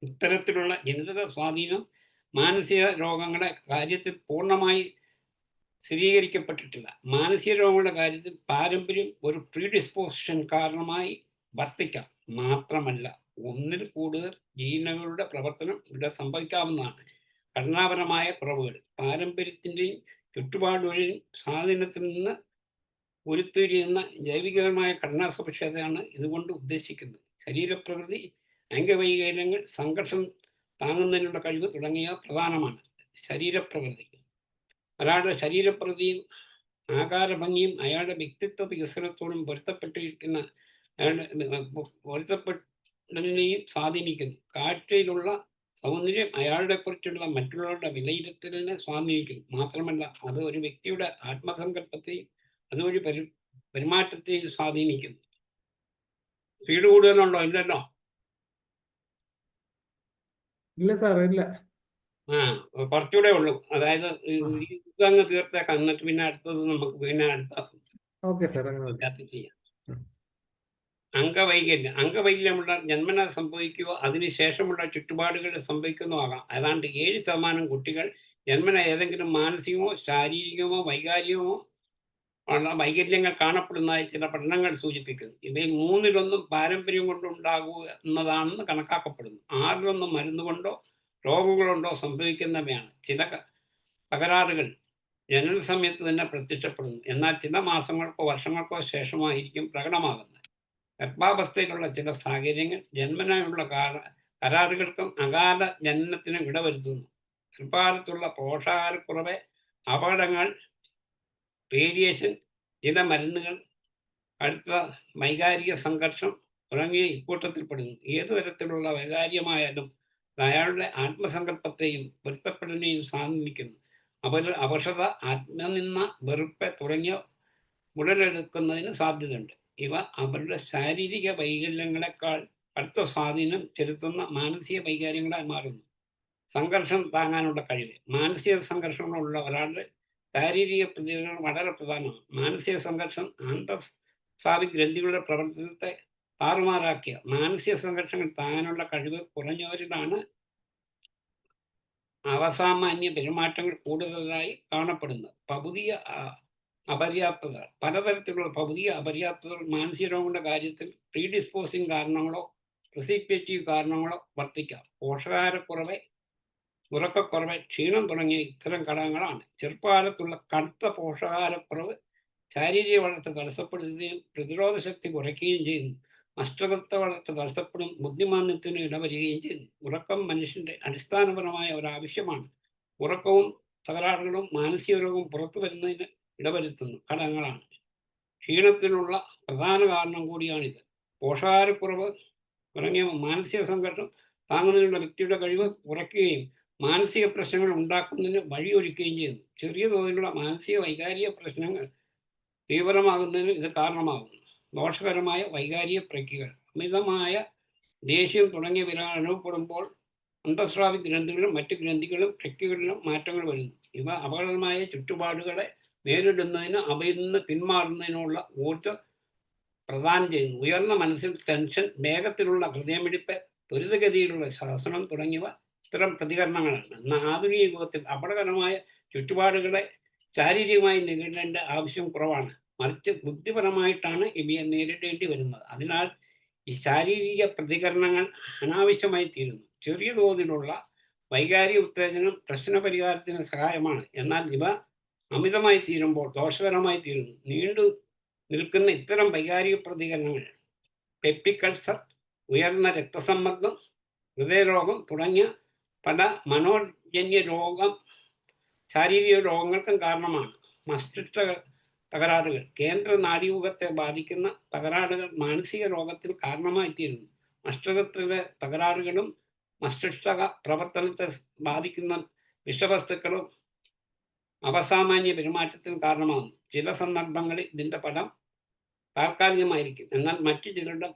ഇത്തരത്തിലുള്ള ജനിതക സ്വാധീനം മാനസിക രോഗങ്ങളുടെ കാര്യത്തിൽ പൂർണ്ണമായി സ്ഥിരീകരിക്കപ്പെട്ടിട്ടില്ല. മാനസിക രോഗങ്ങളുടെ കാര്യത്തിൽ പാരമ്പര്യം ഒരു പ്രീഡിസ്പോസിഷൻ കാരണമായി വർത്തിക്കാം. മാത്രമല്ല, ഒന്നിൽ കൂടുതൽ ജീനുകളുടെ പ്രവർത്തനം ഇവിടെ സംഭവിക്കാവുന്നതാണ്. ഘടനാപരമായ കുറവുകൾ പാരമ്പര്യത്തിൻ്റെയും ചുറ്റുപാടുകളിലും സ്വാധീനത്തിൽ നിന്ന് ഉരുത്തിരിയുന്ന ജൈവികമായ ഘടനാ സവിശേഷതയാണ് ഇതുകൊണ്ട് ഉദ്ദേശിക്കുന്നത്. ശരീരപ്രകൃതി, അംഗവൈകല്യങ്ങൾ, സംഘർഷം താങ്ങുന്നതിനുള്ള കഴിവ് തുടങ്ങിയവ പ്രധാനമാണ്. ശരീരപ്രകൃതി, ഒരാളുടെ ശരീരപ്രകൃതിയും ആകാരഭംഗിയും അയാളുടെ വ്യക്തിത്വ വികസനത്തോടും പൊരുത്തപ്പെട്ടതിനെയും സ്വാധീനിക്കുന്നു. കാഴ്ചയിലുള്ള സൗന്ദര്യം അയാളുടെ കുറിച്ചുള്ള മറ്റുള്ളവരുടെ വിലയിരുത്തലിനെ സ്വാധീനിക്കുന്നു. മാത്രമല്ല, അത് ഒരു വ്യക്തിയുടെ ആത്മസങ്കല്പത്തെയും അതുവഴി പെരുമാറ്റത്തെയും സ്വാധീനിക്കുന്നു. സ്പീഡ് കൂടുതലുണ്ടോ? ഇല്ലല്ലോ. ഇല്ല സാർ, ഇല്ല. കുറച്ചുകൂടെ ഉള്ളൂ. അതായത് ഇതങ്ങ് തീർത്തേക്കാം, എന്നിട്ട് പിന്നെ അടുത്തത് നമുക്ക് പിന്നെ അടുത്ത ഓക്കെ സാർ, അങ്ങനെ ചെയ്യാം. അംഗവൈകല്യമുള്ള ജന്മന സംഭവിക്കുകയോ അതിനുശേഷമുള്ള ചുറ്റുപാടുകളിൽ സംഭവിക്കുന്നോ ആകാം. ഏതാണ്ട് 7% കുട്ടികൾ ജന്മന ഏതെങ്കിലും മാനസികമോ ശാരീരികമോ വൈകാരികമോ ഉള്ള വൈകല്യങ്ങൾ കാണപ്പെടുന്നതായി ചില പഠനങ്ങൾ സൂചിപ്പിക്കുന്നു. ഇവയിൽ 3-1 പാരമ്പര്യം കൊണ്ടുണ്ടാകുന്നതാണെന്ന് കണക്കാക്കപ്പെടുന്നു. 6-1 മരുന്ന് കൊണ്ടോ രോഗങ്ങളുണ്ടോ സംഭവിക്കുന്നവയാണ്. ചില തകരാറുകൾ ജനന സമയത്ത് തന്നെ പ്രത്യക്ഷപ്പെടുന്നു. എന്നാൽ ചില മാസങ്ങൾക്കോ വർഷങ്ങൾക്കോ ശേഷമായിരിക്കും പ്രകടമാകുന്നത്. ഗർഭാവസ്ഥയിലുള്ള ചില സാഹചര്യങ്ങൾ ജന്മനായുള്ള കരാറുകൾക്കും അകാല ജനനത്തിനും ഇടവരുത്തുന്നു. ഗർഭകാലത്തുള്ള പോഷകാഹാരക്കുറവ്, അപകടങ്ങൾ, റേഡിയേഷൻ, ചില മരുന്നുകൾ, അടുത്ത വൈകാരിക സംഘർഷം തുടങ്ങിയ ഇക്കൂട്ടത്തിൽപ്പെടുന്നു. ഏതു തരത്തിലുള്ള വൈകാര്യമായാലും അയാളുടെ ആത്മസങ്കല്പത്തെയും പൊരുത്തപ്പെടലിനെയും സ്വാധീനിക്കുന്നു. അവശത, ആത്മനിന്ദ, വെറുപ്പ് തുടങ്ങിയ ഉടലെടുക്കുന്നതിന് സാധ്യതയുണ്ട്. ഇവ അവരുടെ ശാരീരിക വൈകല്യങ്ങളെക്കാൾ അടുത്ത സ്വാധീനം ചെലുത്തുന്ന മാനസിക വൈകാര്യങ്ങളായി മാറുന്നു. സംഘർഷം താങ്ങാനുള്ള കഴിവ്. മാനസിക സംഘർഷങ്ങളുള്ള ഒരാളുടെ ശാരീരിക പ്രതികരണം വളരെ പ്രധാനമാണ്. മാനസിക സംഘർഷം അന്തഃസ്രാവി ഗ്രന്ഥികളുടെ പ്രവർത്തനത്തെ താറുമാറാക്കിയ മാനസിക സംഘർഷങ്ങൾ താങ്ങാനുള്ള കഴിവ് കുറഞ്ഞവരിലാണ് അവസാമാന്യ പെരുമാറ്റങ്ങൾ കൂടുതലായി കാണപ്പെടുന്നത്. അപര്യാപ്തതകൾ, പലതരത്തിലുള്ള ഭൗതിക അപര്യാപ്തതകൾ മാനസിക രോഗങ്ങളുടെ കാര്യത്തിൽ പ്രീഡിസ്പോസിങ് കാരണങ്ങളോ പ്രിസിപ്പേറ്റീവ് കാരണങ്ങളോ വർത്തിക്കാം. പോഷകാഹാരക്കുറവ്, ഉറക്കക്കുറവ്, ക്ഷീണം തുടങ്ങിയ ഇത്തരം ഘടകങ്ങളാണ്. ചെറുപ്പകാലത്തുള്ള കടുത്ത പോഷകാഹാരക്കുറവ് ശാരീരിക വളർച്ച തടസ്സപ്പെടുത്തുകയും പ്രതിരോധ ശക്തി കുറയ്ക്കുകയും ചെയ്യുന്നു. അഷ്ടകൃത്ത വളർച്ച തടസ്സപ്പെടും, ബുദ്ധിമാന്ദ്യത്തിന് ഇടവരികയും ചെയ്യുന്നു. ഉറക്കം മനുഷ്യന്റെ അടിസ്ഥാനപരമായ ഒരാവശ്യമാണ്. ഉറക്കവും തകരാറുകളും മാനസിക രോഗം പുറത്തു വരുന്നതിന് ഇടവരുത്തുന്ന ഘടകങ്ങളാണ്. ക്ഷീണത്തിനുള്ള പ്രധാന കാരണം കൂടിയാണിത്. പോഷകാഹാരക്കുറവ് തുടങ്ങിയ മാനസിക സംഘർഷം താങ്ങുന്നതിനുള്ള വ്യക്തിയുടെ കഴിവ് കുറയ്ക്കുകയും മാനസിക പ്രശ്നങ്ങൾ ഉണ്ടാക്കുന്നതിന് വഴിയൊരുക്കുകയും ചെയ്യുന്നു. ചെറിയ തോതിലുള്ള മാനസിക വൈകാരിക പ്രശ്നങ്ങൾ തീവ്രമാകുന്നതിന് ഇത് കാരണമാകുന്നു. ദോഷകരമായ വൈകാരിക പ്രക്രിയകൾ, അമിതമായ ദേഷ്യം തുടങ്ങിയവ അനുഭവപ്പെടുമ്പോൾ അന്തസ്രാവി ഗ്രന്ഥികളും മറ്റ് ഗ്രന്ഥികളും പ്രക്രിയകളിലും മാറ്റങ്ങൾ വരുന്നു. ഇവ അപകടമായ ചുറ്റുപാടുകളെ നേരിടുന്നതിന് അവയിൽ നിന്ന് പിന്മാറുന്നതിനുള്ള ഊർജ്ജം പ്രദാനം ചെയ്യുന്നു. ഉയർന്ന മനസ്സിൽ ടെൻഷൻ, വേഗത്തിലുള്ള ഹൃദയമിടിപ്പ്, ത്വരിതഗതിയിലുള്ള ശ്വസനം തുടങ്ങിയവ ഇത്തരം പ്രതികരണങ്ങളാണ്. എന്നാൽ ആധുനിക യുഗത്തിൽ അപകടകരമായ ചുറ്റുപാടുകളെ ശാരീരികമായി നേരിടേണ്ട ആവശ്യം കുറവാണ്. മറിച്ച് ബുദ്ധിപരമായിട്ടാണ് ഇവയെ നേരിടേണ്ടി വരുന്നത്. അതിനാൽ ഈ ശാരീരിക പ്രതികരണങ്ങൾ അനാവശ്യമായി തീരുന്നു. ചെറിയ തോതിലുള്ള വൈകാരിക ഉത്തേജനം പ്രശ്നപരിഹാരത്തിന് സഹായമാണ്. എന്നാൽ ഇവ അമിതമായി തീരുമ്പോൾ ദോഷകരമായി തീരുന്നു. നീണ്ടു നിൽക്കുന്ന ഇത്തരം വൈകാരിക പ്രതികരണങ്ങൾ പെപ്റ്റിക് അൾസർ, ഉയർന്ന രക്തസമ്മർദ്ദം, ഹൃദയരോഗം തുടങ്ങിയ പല മനോജന്യ ശാരീരിക രോഗങ്ങൾക്കും കാരണമാണ്. മസ്തിഷ്ക തകരാറുകൾ, കേന്ദ്ര നാഡീമുഖത്തെ ബാധിക്കുന്ന തകരാറുകൾ മാനസിക രോഗത്തിൽ കാരണമായി തീരുന്നു. മസ്തിഷ്കത്തിലെ തകരാറുകളും മസ്തിഷ്ക പ്രവർത്തനത്തെ ബാധിക്കുന്ന വിഷവസ്തുക്കളും അപസാമാന്യ പെരുമാറ്റത്തിന് കാരണമാകുന്നു. ചില സന്ദർഭങ്ങളിൽ ഇതിൻ്റെ ഫലം താൽക്കാലികമായിരിക്കും, എന്നാൽ മറ്റു ചിലരുടെ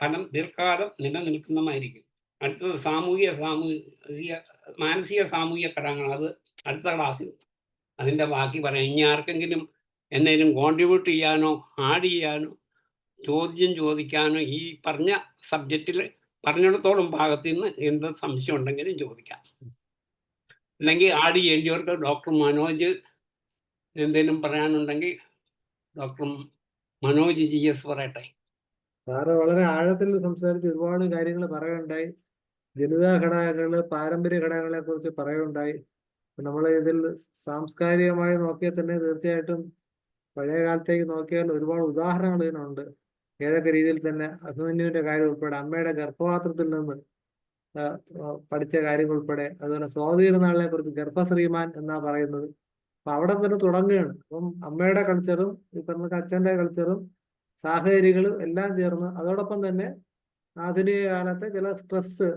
ഫലം ദീർഘകാലം നിലനിൽക്കുന്നതായിരിക്കും. അടുത്തത് മാനസിക സാമൂഹിക ഘടകങ്ങൾ. അത് അടുത്ത ക്ലാസ്സിൽ അതിൻ്റെ ബാക്കി പറയാം. ഇനി ആർക്കെങ്കിലും എന്തെങ്കിലും കോൺട്രിബ്യൂട്ട് ചെയ്യാനോ ആഡ് ചെയ്യാനോ ചോദ്യം ചോദിക്കാനോ ഈ പറഞ്ഞ സബ്ജക്റ്റിൽ പറഞ്ഞിടത്തോളം ഭാഗത്തു നിന്ന് എന്ത് സംശയം ഉണ്ടെങ്കിലും ചോദിക്കാം. അല്ലെങ്കിൽ ആഡ് ചെയ്യേണ്ടിയവർക്ക് ഡോക്ടർ മനോജ് എന്തെങ്കിലും പറയാനുണ്ടെങ്കിൽ ഡോക്ടർ മനോജ് GS പറയട്ടെ. സാറ് വളരെ ആഴത്തിൽ സംസാരിച്ച് ഒരുപാട് കാര്യങ്ങൾ പറയുകയുണ്ടായി. ജനിതക ഘടകങ്ങള്, പാരമ്പര്യ ഘടകങ്ങളെ കുറിച്ച് പറയുകയുണ്ടായി. നമ്മൾ ഇതിൽ സാംസ്കാരികമായി നോക്കിയാൽ തന്നെ തീർച്ചയായിട്ടും പഴയ കാലത്തേക്ക് നോക്കിയാൽ ഒരുപാട് ഉദാഹരണങ്ങൾ ഇതിനുണ്ട്. ഏതൊക്കെ രീതിയിൽ തന്നെ അഭിമന്യുവിന്റെ കാര്യം ഉൾപ്പെടെ, അമ്മയുടെ ഗർഭപാത്രത്തിൽ നിന്ന് പഠിച്ച കാര്യങ്ങൾ ഉൾപ്പെടെ, അതുപോലെ സ്വാതിരുന്നാളിനെ കുറിച്ച് ഗർഭശ്രീമാൻ എന്നാ പറയുന്നത്. അപ്പൊ അവിടെ തന്നെ തുടങ്ങുകയാണ്. അപ്പം അമ്മയുടെ കൾച്ചറും ഈ പറഞ്ഞ അച്ഛന്റെ കൾച്ചറും സാഹചര്യങ്ങളും എല്ലാം ചേർന്ന്, അതോടൊപ്പം തന്നെ ആധുനിക കാലത്തെ ചില സ്ട്രെസ്,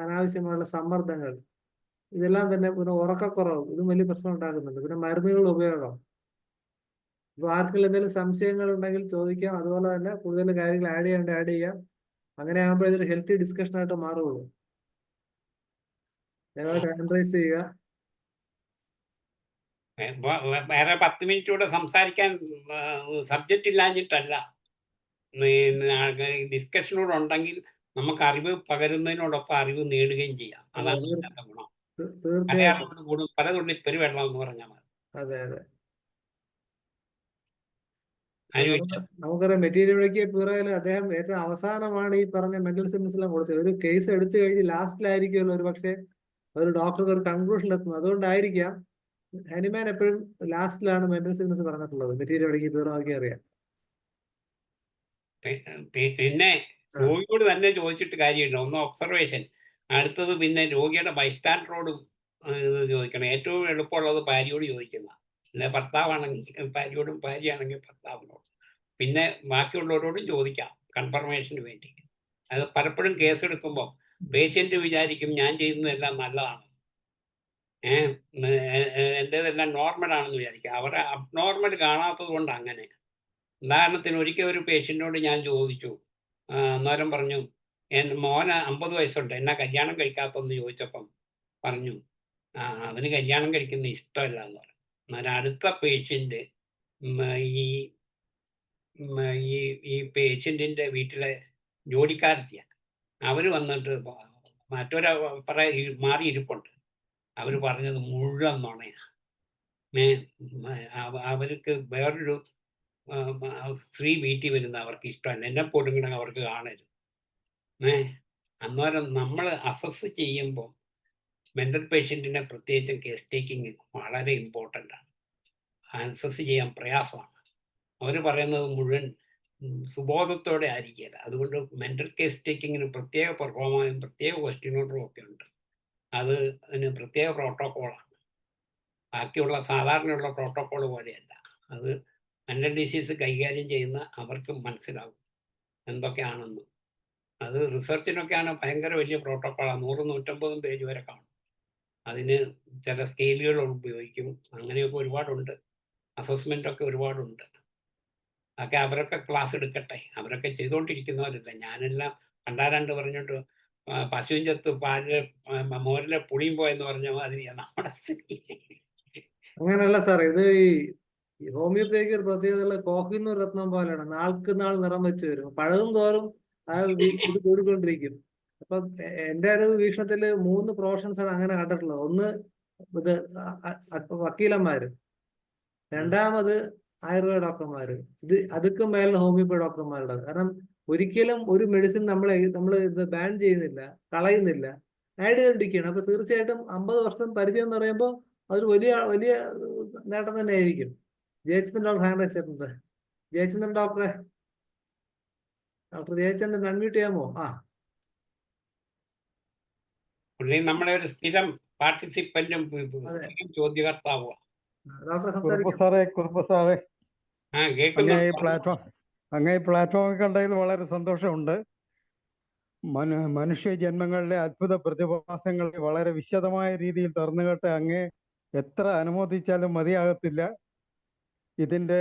അനാവശ്യമായുള്ള സമ്മർദ്ദങ്ങൾ, ഇതെല്ലാം തന്നെ, പിന്നെ ഉറക്കക്കുറവ്, ഇതും വലിയ പ്രശ്നം ഉണ്ടാക്കുന്നുണ്ട്. പിന്നെ മരുന്നുകളുടെ ഉപയോഗം. ഇപ്പൊ ആർക്കെങ്കിലും എന്തെങ്കിലും സംശയങ്ങൾ ഉണ്ടെങ്കിൽ ചോദിക്കാം. അതുപോലെ തന്നെ കൂടുതൽ കാര്യങ്ങൾ ആഡ് ചെയ്യാം. അങ്ങനെ ആകുമ്പോൾ ഇതൊരു ഹെൽത്തി ഡിസ്കഷൻ ആയിട്ട് മാറുള്ളൂ. ദയവായിട്ട് ഹാൻഡ് റൈസ് ചെയ്യുക. വേറെ 10 മിനിറ്റ് കൂടെ സംസാരിക്കാൻ സബ്ജക്റ്റ് ഇല്ലാഞ്ഞിട്ടല്ല, ഡിസ്കഷനോട് ഉണ്ടെങ്കിൽ നമുക്ക് അറിവ് പകരുന്നതിനോടൊപ്പം അറിവ് നേടുകയും ചെയ്യാം. അതാണ് ഇതിനകത്തെ ഗുണം. തീർച്ചയായിട്ടും കൂടും പലതുള്ളി പെരുവെള്ളം എന്ന് പറഞ്ഞാൽ മതി. അതെ അതെ. ആരും നമുക്കറിയാം മെറ്റീരിയൽ പിറകിൽ അദ്ദേഹം ഏറ്റവും അവസാനമാണ് ഈ പറഞ്ഞ മെന്റൽ സിംറ്റംസ് എല്ലാം കൊടുത്തത്. ഒരു കേസ് എടുത്തു കഴിഞ്ഞ് ലാസ്റ്റിലായിരിക്കുമല്ലോ ഒരു പക്ഷേ ഒരു ഡോക്ടർക്ക് ഒരു കൺക്ലൂഷനിൽ എത്തുന്നത്. അതുകൊണ്ടായിരിക്കാം ഹനുമാൻ എപ്പോഴും ലാസ്റ്റിലാണ് മെന്റൽ സിംറ്റംസ് പറഞ്ഞിട്ടുള്ളത്. മെറ്റീരിയൽ പിറകെ അറിയാം. പിന്നെ രോഗിയോട് തന്നെ ചോദിച്ചിട്ട് കാര്യമില്ല. ഒന്ന് ഒബ്സർവേഷൻ, അടുത്തത് പിന്നെ രോഗിയുടെ ബൈസ്റ്റാൻഡറോട് ചോദിക്കണം. ഏറ്റവും എളുപ്പമുള്ളത് ഭാര്യയോട് ചോദിക്കുന്ന, അല്ലെ ഭർത്താവാണെങ്കിൽ ഭാര്യയോടും, ഭാര്യയാണെങ്കിൽ ഭർത്താവിനോടും. പിന്നെ ബാക്കിയുള്ളവരോടും ചോദിക്കാം കൺഫർമേഷന് വേണ്ടി. അത് പലപ്പോഴും കേസെടുക്കുമ്പോൾ പേഷ്യൻ്റ് വിചാരിക്കും ഞാൻ ചെയ്യുന്നതെല്ലാം നല്ലതാണ്, എൻ്റേതെല്ലാം നോർമലാണെന്ന് വിചാരിക്കും. അവരെ അബ്നോർമൽ കാണാത്തത് കൊണ്ട് അങ്ങനെ. ഉദാഹരണത്തിന് ഒരിക്കൽ ഒരു പേഷ്യൻറ്റിനോട് ഞാൻ ചോദിച്ചു, അന്നേരം പറഞ്ഞു മോന് 50 വയസ്സുണ്ട്, എന്നെ കല്യാണം കഴിക്കാത്തതെന്ന് ചോദിച്ചപ്പം പറഞ്ഞു അവന് കല്യാണം കഴിക്കുന്ന ഇഷ്ടമല്ല എന്ന് പറഞ്ഞു. എന്നാൽ അടുത്ത പേഷ്യൻ്റ് ഈ പേഷ്യൻറ്റിൻ്റെ വീട്ടിലെ ജോലിക്കാരത്തിയാണ്. അവർ വന്നിട്ട് മറ്റൊരു മാറിയിരിപ്പുണ്ട്. അവർ പറഞ്ഞത് മുഴുവൻ നുണയാണ്. അവർക്ക് വേറൊരു സ്ത്രീ വീട്ടിൽ വരുന്ന അവർക്ക് ഇഷ്ടമല്ല. എന്നെ പോലും അവർക്ക് കാണരുത്. അന്നേരം നമ്മൾ അസസ് ചെയ്യുമ്പോൾ മെൻ്റൽ പേഷ്യൻറ്റിനെ പ്രത്യേകിച്ചും കേസ് ടേക്കിങ് വളരെ ഇമ്പോർട്ടൻ്റ് ആണ്. അസസ് ചെയ്യാൻ പ്രയാസമാണ്. അവർ പറയുന്നത് മുഴുവൻ സുബോധത്തോടെ ആയിരിക്കില്ല. അതുകൊണ്ട് മെൻ്റൽ കേസ് ടേക്കിങ്ങിന് പ്രത്യേക പെർഫോമൻസും പ്രത്യേക ക്വസ്റ്റ്യൻ ഓർഡറും ഒക്കെ ഉണ്ട്. അതിന് പ്രത്യേക പ്രോട്ടോക്കോളാണ്. ബാക്കിയുള്ള സാധാരണയുള്ള പ്രോട്ടോക്കോൾ പോലെയല്ല. അത് മെൻ്റൽ ഡിസീസ് കൈകാര്യം ചെയ്യുന്ന അവർക്ക് മനസ്സിലാകും എന്തൊക്കെയാണെന്ന്. അത് റിസർച്ചിനൊക്കെയാണ് ഭയങ്കര വലിയ പ്രോട്ടോക്കോളാണ്. 100-150 പേജ് വരെ കാണും. അതിന് ചില സ്കെയിലുകൾ ഉപയോഗിക്കും. അങ്ങനെയൊക്കെ ഒരുപാടുണ്ട്. അസസ്മെൻ്റൊക്കെ ഒരുപാടുണ്ട്. അതൊക്കെ അവരൊക്കെ ക്ലാസ് എടുക്കട്ടെ. അവരൊക്കെ ചെയ്തുകൊണ്ടിരിക്കുന്നവരല്ല. ഞാനെല്ലാം കണ്ടാരാണ്ട് പറഞ്ഞിട്ട് പശുവിൻ ചത്ത് മോരിലെ പുളിയും പോയെന്ന് പറഞ്ഞ മാതിരിയാണ് നമ്മുടെ സ്ഥിതി. അങ്ങനല്ല സാർ, ഇത് ഈ ഹോമിയോപ്പതിക്ക് ഒരു പ്രത്യേകത കോഹിനൂർ രത്നം പോലെയാണ്. നാൾക്ക് നാൾ നിറം വെച്ച് വരും. പഴകും തോറും ഇത് കൂടിക്കൊണ്ടിരിക്കും. അപ്പൊ എന്റെ ഒരു വീക്ഷണത്തില് 3 പ്രൊഫഷൻസാണ് അങ്ങനെ കണ്ടിട്ടുള്ളത്. ഒന്ന് ഇത് വക്കീലന്മാര്, രണ്ടാമത് ആയുർവേദ ഡോക്ടർമാര്, ഇത് അതുക്കും മേലെ ഹോമിയോപ്പതി ഡോക്ടർമാരുടെ. കാരണം ഒരിക്കലും ഒരു മെഡിസിൻ നമ്മൾ ഇത് ബാൻ ചെയ്യുന്നില്ല, കളയുന്നില്ല, ആഡ് ചെയ്തിരിക്കുകയാണ്. അപ്പൊ തീർച്ചയായിട്ടും 50 വർഷം പരിചയം എന്ന് പറയുമ്പോൾ അതൊരു വലിയ വലിയ നേട്ടം തന്നെ ആയിരിക്കും. ജയചന്ദ്രൻ ഡോക്ടർ ഹാൻഡ് റൈസ് ചെയ്തിട്ടുണ്ട്. ജയചന്ദ്രൻ ഡോക്ടർ ജയചന്ദ്രൻ അൺമ്യൂട്ട് ചെയ്യാമോ? പുള്ളി നമ്മളെ ഒരു സ്ഥിരം പാർട്ടിസിപ്പന്റും സ്ഥിരം ചോദ്യകർത്താവുക. ഡോക്ടർ കുറുപ്പ് സംസാരിക്കും. സാറേ കേൾക്കുന്നു. അങ്ങേ പ്ലാറ്റ്ഫോമിൽ കണ്ടതിൽ വളരെ സന്തോഷമുണ്ട്. മനുഷ്യ ജന്മങ്ങളിലെ അത്ഭുത പ്രതിഭാസങ്ങളെ വളരെ വിശദമായ രീതിയിൽ തുറന്നുകെട്ട് അങ്ങേ എത്ര അനുമോദിച്ചാലും മതിയാകത്തില്ല. ഇതിന്റെ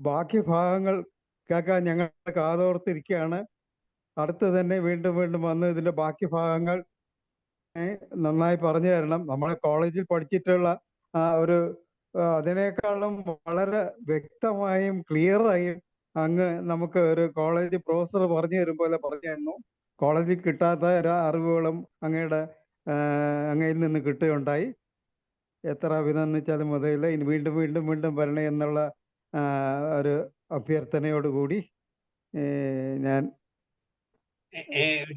ബാക്കി ഭാഗങ്ങൾ കേൾക്കാൻ ഞങ്ങൾ കാതോർത്തിരിക്കുകയാണ്. അടുത്ത് തന്നെ വീണ്ടും വീണ്ടും വന്ന് ഇതിന്റെ ബാക്കി ഭാഗങ്ങൾ നന്നായി പറഞ്ഞു തരണം. നമ്മളെ കോളേജിൽ പഠിച്ചിട്ടുള്ള ഒരു അതിനേക്കാളും വളരെ വ്യക്തമായും ക്ലിയറായും അങ്ങ് നമുക്ക് ഒരു കോളേജ് പ്രൊഫസർ പറഞ്ഞു തരും പോലെ പറഞ്ഞു തരുന്നു. കോളേജിൽ കിട്ടാത്ത അറിവുകളും അങ്ങയിൽ നിന്ന് കിട്ടുകയുണ്ടായി. എത്ര അഭിനന്ദിച്ചാലും മതിയില്ല. ഇനി വീണ്ടും വീണ്ടും വീണ്ടും വരണേ എന്നുള്ള ഒരു അഭ്യർത്ഥനയോടുകൂടി ഞാൻ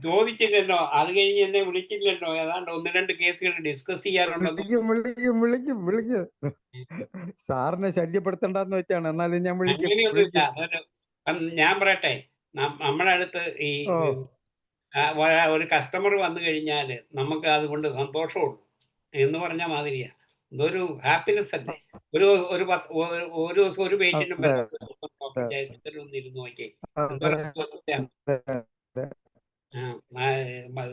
ചോദിച്ചില്ലല്ലോ. അത് കഴിഞ്ഞ് എന്നെ വിളിച്ചില്ലല്ലോ. ഏതാണ്ട് 1-2 കേസുകൾ ഡിസ്കസ് ചെയ്യാറുണ്ടെന്ന്. വിളിക്കും സാറിനെ ശല്യപ്പെടുത്തണ്ടെന്ന് വെച്ചാണ്. എന്നാലും ഞാൻ അങ്ങനെയൊന്നുമില്ല. ഞാൻ പറയട്ടെ, നമ്മുടെ അടുത്ത് ഈ ഒരു കസ്റ്റമർ വന്നു കഴിഞ്ഞാൽ നമുക്ക് അതുകൊണ്ട് സന്തോഷമുള്ളൂ എന്ന് പറഞ്ഞ മാതിരിയാ. ഇതൊരു ഹാപ്പിനെസ് അല്ലേ. ഒരു ദിവസം ഒരു പേഷ്യന്റും ഇരുന്ന് നോക്കിയേ.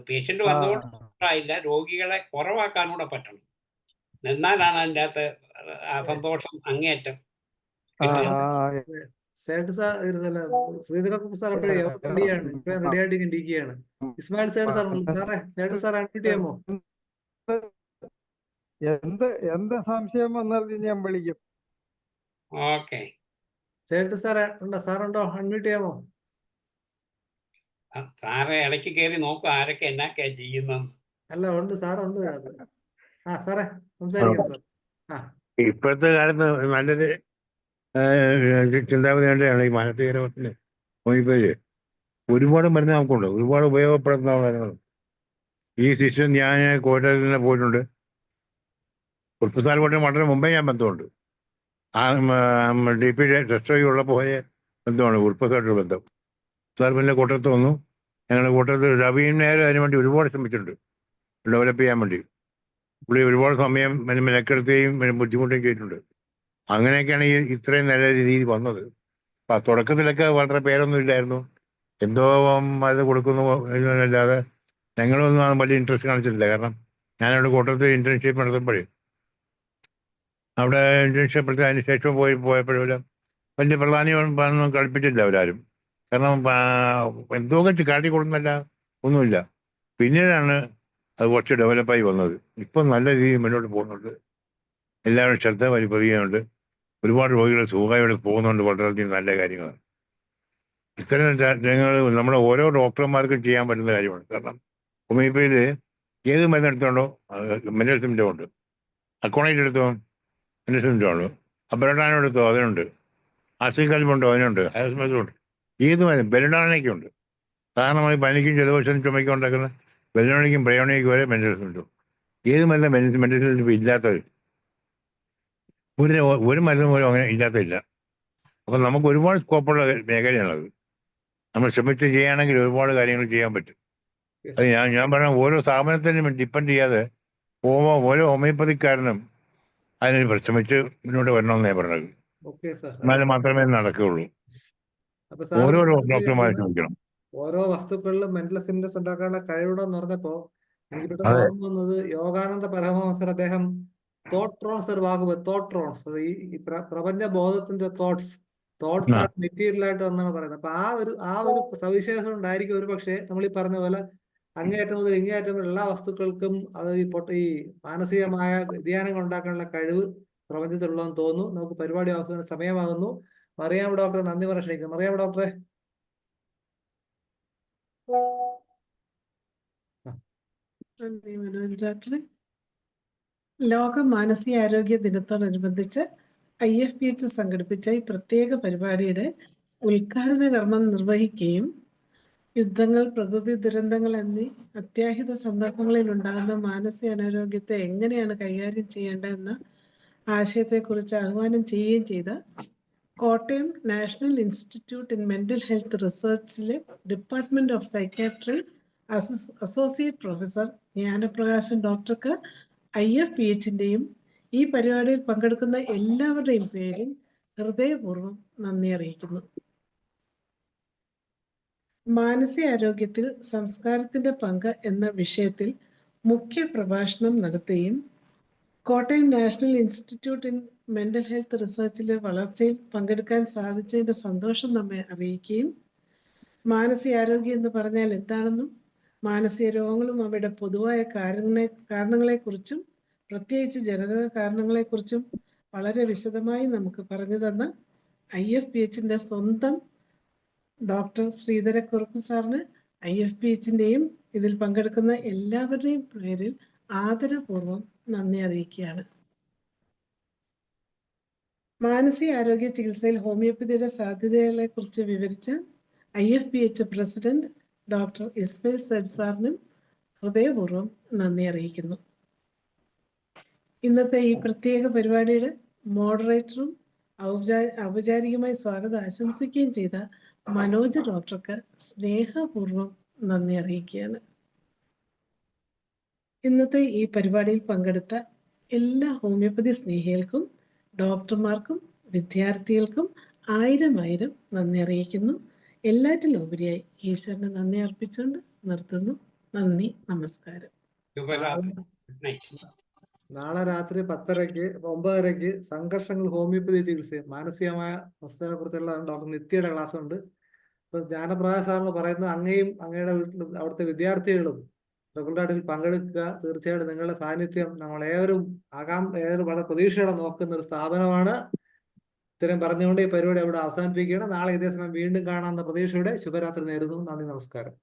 പേഷ്യന്റ് വന്നുകൊണ്ടില്ല, രോഗികളെ കുറവാക്കാനൂടെ പറ്റണം. എന്നാലാണ് അതിൻ്റെ അകത്ത് ആ സന്തോഷം അങ്ങേയറ്റം. ശ്രീധരൻ സാർ റെഡിയാണ്, റെഡി ആയിട്ടിരിക്കുകയാണ്. Ismail Sait sir, Sait sir unmute ചെയ്യാമോ? എന്ത് സംശയം വന്നാലും ഞാൻ വിളിക്കും. ഓക്കെ. സേഡ് സാർ ഉണ്ടോ? സാറുണ്ടോ? അൺമ്യൂട്ട് ചെയ്യാമോ? സാറ് ഇടയ്ക്ക് കയറി നോക്കും ആരൊക്കെ എന്നൊക്കെയാ ചെയ്യുന്നത്. അല്ല, ഉണ്ട് സാറുണ്ട്. സാറേ സംസാരിക്കാം സാർ. ഇപ്പോഴത്തെ കാലത്ത് നല്ലൊരു ചിന്താഗതിയാണ് ഈ മാനസിക രോഗത്തിന് ഹോമിയോപ്പതി. ഒരുപാട് മരുന്ന് നമുക്കുണ്ട്, ഒരുപാട് ഉപയോഗപ്പെടുത്തുന്ന മരുന്നുകൾ. ഈ സിസ്റ്റം ഞാൻ കോട്ടയത്ത് തന്നെ പോയിട്ടുണ്ട്. ഉൾപ്പുസാർ പോയിട്ട് വളരെ മുമ്പേ ഞാൻ ബന്ധമുണ്ട്. DP ഉള്ളപ്പോൾ പോയ ബന്ധമാണ് ഉൾപ്പുസായിട്ട് ബന്ധം. സാർ പിന്നെ കോട്ടയത്ത് വന്നു. ഞങ്ങൾ കോട്ടയത്ത് രവീൻ നായർ അതിനുവേണ്ടി ഒരുപാട് ശ്രമിച്ചിട്ടുണ്ട്, ഡെവലപ്പ് ചെയ്യാൻ വേണ്ടി. പുള്ളി ഒരുപാട് സമയം മെനക്കെടുത്തുകയും ബുദ്ധിമുട്ടുകയും ചെയ്തിട്ടുണ്ട്. അങ്ങനെയൊക്കെയാണ് ഈ ഇത്രയും നല്ല രീതിയിൽ വന്നത്. തുടക്കത്തിലൊക്കെ വളരെ പേരൊന്നും ഇല്ലായിരുന്നു. എന്തോ അത് കൊടുക്കുന്നു അല്ലാതെ ഞങ്ങളൊന്നും വലിയ ഇൻട്രസ്റ്റ് കാണിച്ചിട്ടില്ല. കാരണം ഞാനവിടെ കോട്ടയത്ത് ഇന്റേൺഷിപ്പ് നടത്തുമ്പോഴേ അവിടെ ഇന്റേൺഷിപ്പ് എടുത്ത് അതിന് ശേഷം പോയപ്പോഴും വലിയ പ്രധാനം കളിപ്പിച്ചില്ല അവരാരും. കാരണം എന്തൊക്കെ കാട്ടി കൊടുക്കുന്നല്ല ഒന്നുമില്ല. പിന്നീടാണ് അത് കുറച്ച് ഡെവലപ്പായി വന്നത്. ഇപ്പം നല്ല രീതിയിൽ മുന്നോട്ട് പോകുന്നുണ്ട്. എല്ലാവരും ശ്രദ്ധ പതിയുന്നുണ്ട്. ഒരുപാട് രോഗികൾ സുഖമായി പോകുന്നുണ്ട്. വളരെയധികം നല്ല കാര്യങ്ങളാണ്. ഇത്തരം രംഗങ്ങൾ നമ്മുടെ ഓരോ ഡോക്ടർമാർക്കും ചെയ്യാൻ പറ്റുന്ന കാര്യമാണ്. കാരണം ഹോമിയോപ്പതിയിൽ ഏത് മരുന്ന് എടുത്തോണ്ടോ മെന്റൽ സിംറ്റം ഉണ്ട്. അക്കോണൈറ്റ് എടുത്തോ മെന്റൽ സിംറ്റം ഉണ്ട്. ബെലഡാനോ എടുത്തോ അതിനുണ്ട്. അസിക്കൽമുണ്ടോ അതിനുണ്ട്. ആസ്മസുണ്ട്. ഏത് മരുന്ന് ബെലഡാനയ്ക്കുണ്ട്. സാധാരണമായി പനിക്കും ജലദോഷവും ചുമയ്ക്കും ഉണ്ടാക്കുന്ന ബെലഡോണിക്കും ബ്രയോണിക്കും വരെ മെന്റൽ സിംറ്റം. ഏത് മരുന്ന് മെന്റൽ സിംറ്റം ഇല്ലാത്തത്? ഒരു മരുന്ന് പോലും അങ്ങനെ ഇല്ലാത്തതില്ല. അപ്പം നമുക്ക് ഒരുപാട് സ്കോപ്പുള്ള മേഖലയാണത്. നമ്മൾ ശ്രമിച്ച് ചെയ്യുകയാണെങ്കിൽ ഒരുപാട് കാര്യങ്ങൾ ചെയ്യാൻ പറ്റും. Yes. അത് ഞാൻ പറഞ്ഞ ഓരോ സ്ഥാപനത്തിനും ഡിപ്പെൻഡ് ചെയ്യാതെ ഓരോ ഹോമിയോപ്പതിക്കാരനും അതിന് ശ്രമിച്ച് മുന്നോട്ട് വരണമെന്ന് ഞാൻ പറഞ്ഞത്. Okay sir. എന്നാലും മാത്രമേ നടക്കുകയുള്ളൂ. അപ്പൊ സാർ ഓരോ ഡോക്ടർമാരെ ശ്രമിക്കണം. ഓരോ വസ്തുക്കളിലും മെന്റൽ സിംറ്റംസ് ഉണ്ടാക്കാനുള്ള കഴിവുണ്ടെന്ന് പറഞ്ഞപ്പോ എനിക്ക് പെട്ടെന്ന് അതെ. ഓർമ്മ വന്നത് യോഗാനന്ദ പരമഹംസർ അദ്ദേഹം തോട്ട് ട്രോൺസ് ഒരു വാക്ക് തോട്ട് ട്രോൺസ്, ഈ പ്രപഞ്ച ബോധത്തിന്റെ തോട്ട്സ് ആ. ആണ് മെറ്റീരിയൽ ആയിട്ട് എന്നാണ് പറയുന്നത്. അപ്പൊ ആ ഒരു സവിശേഷത ഉണ്ടായിരിക്കും ഒരു പക്ഷേ നമ്മൾ ഈ പറഞ്ഞ പോലെ അങ്ങേയറ്റം മുതൽ ഇങ്ങേയറ്റം വരെ എല്ലാ വസ്തുക്കൾക്കും അത് ഈ മാനസികമായ വ്യതിയാനങ്ങൾ ഉണ്ടാക്കാനുള്ള കഴിവ് പ്രപഞ്ചത്തിലുള്ളതെന്ന് തോന്നുന്നു. നമുക്ക് പരിപാടി അവസാന സമയമാകുന്നു. മറിയാം ഡോക്ടറെ നന്ദി പറയാൻ ക്ഷണിക്കുന്നു. മറിയാം ഡോക്ടറെ. നന്ദി മനോജ് ഡോക്ടറെ. ലോക മാനസികാരോഗ്യ ദിനത്തോടനുബന്ധിച്ച് IFPH സംഘടിപ്പിച്ച ഈ പ്രത്യേക പരിപാടിയുടെ ഉദ്ഘാടന കർമ്മം നിർവഹിക്കുകയും യുദ്ധങ്ങൾ, പ്രകൃതി ദുരന്തങ്ങൾ എന്നീ അത്യാഹിത സന്ദർഭങ്ങളിൽ ഉണ്ടാകുന്ന മാനസിക അനാരോഗ്യത്തെ എങ്ങനെയാണ് കൈകാര്യം ചെയ്യേണ്ടതെന്ന ആശയത്തെക്കുറിച്ച് ആഹ്വാനം ചെയ്യുകയും ചെയ്ത Kottayam national institute in mental health റിസർച്ചിലെ department of psychiatry associate professor Jnanaprakashan ഡോക്ടർക്ക് IFPHന്റെയും ഈ പരിപാടിയിൽ പങ്കെടുക്കുന്ന എല്ലാവരുടെയും പേരിൽ ഹൃദയപൂർവ്വം നന്ദി അറിയിക്കുന്നു. മാനസികാരോഗ്യത്തിൽ സംസ്കാരത്തിന്റെ പങ്ക് എന്ന വിഷയത്തിൽ മുഖ്യ പ്രഭാഷണം നടത്തുകയും Kottayam national institute in mental health റിസർച്ചിലെ വളർച്ചയിൽ പങ്കെടുക്കാൻ സാധിച്ചതിന്റെ സന്തോഷം നമ്മെ അറിയിക്കുകയും മാനസികാരോഗ്യം എന്ന് പറഞ്ഞാൽ എന്താണെന്നും മാനസിക രോഗങ്ങളും അവയുടെ പൊതുവായ കാരണങ്ങളെക്കുറിച്ചും പ്രത്യേകിച്ച് ജനിതക കാരണങ്ങളെക്കുറിച്ചും വളരെ വിശദമായി നമുക്ക് പറഞ്ഞു തന്ന IFPHന്റെ സ്വന്തം ഡോക്ടർ ശ്രീധരക്കുറുപ്പ് സാറിന് IFPHന്റെയും ഇതിൽ പങ്കെടുക്കുന്ന എല്ലാവരുടെയും പേരിൽ ആദരപൂർവ്വം നന്ദി അറിയിക്കുകയാണ്. മാനസികാരോഗ്യ ചികിത്സയിൽ ഹോമിയോപ്പതിയുടെ സാധ്യതകളെ കുറിച്ച് വിവരിച്ച IFPH president doctor Ismail Said സാറിനും ഹൃദയപൂർവ്വം നന്ദി അറിയിക്കുന്നു. ഇന്നത്തെ ഈ പ്രത്യേക പരിപാടിയുടെ മോഡറേറ്ററും ഔപചാരികമായി സ്വാഗതം ആശംസിക്കുകയും ചെയ്ത മനോജ് ഡോക്ടർക്ക് സ്നേഹപൂർവ്വം നന്ദി അറിയിക്കുകയാണ്. ഇന്നത്തെ ഈ പരിപാടിയിൽ പങ്കെടുത്ത എല്ലാ ഹോമിയോപ്പതി സ്നേഹികൾക്കും ഡോക്ടർമാർക്കും വിദ്യാർത്ഥികൾക്കും ആയിരം നന്ദി അറിയിക്കുന്നു. എല്ലാറ്റിലും ഉപരിയായി ഈശ്വരന് നന്ദി അർപ്പിച്ചുകൊണ്ട് നിർത്തുന്നു. നന്ദി, നമസ്കാരം. നാളെ രാത്രി 9:30 സംഘർഷങ്ങൾ ഹോമിയോപ്പതി ചികിത്സ മാനസികമായ അവസ്ഥയെ കുറിച്ചുള്ള ഡോക്ടർ നിത്യയുടെ ക്ലാസ് ഉണ്ട്. ഇപ്പൊ ജ്ഞാനപ്രകാശ് സാറിന് പറയുന്നത് അങ്ങയും അങ്ങയുടെ വീട്ടിൽ അവിടുത്തെ വിദ്യാർത്ഥികളും റെഗുലറായിട്ട് പങ്കെടുക്കുക. തീർച്ചയായിട്ടും നിങ്ങളുടെ സാന്നിധ്യം നമ്മളേവരും വളരെ പ്രതീക്ഷയോടെ നോക്കുന്ന ഒരു സ്ഥാപനമാണ്. ഇത്തരം പറഞ്ഞുകൊണ്ട് ഈ പരിപാടി അവിടെ അവസാനിപ്പിക്കുകയാണ്. നാളെ ഇതേ സമയം വീണ്ടും കാണാവുന്ന പ്രതീക്ഷയുടെ ശുഭരാത്രി നേരുന്നു. നന്ദി, നമസ്കാരം.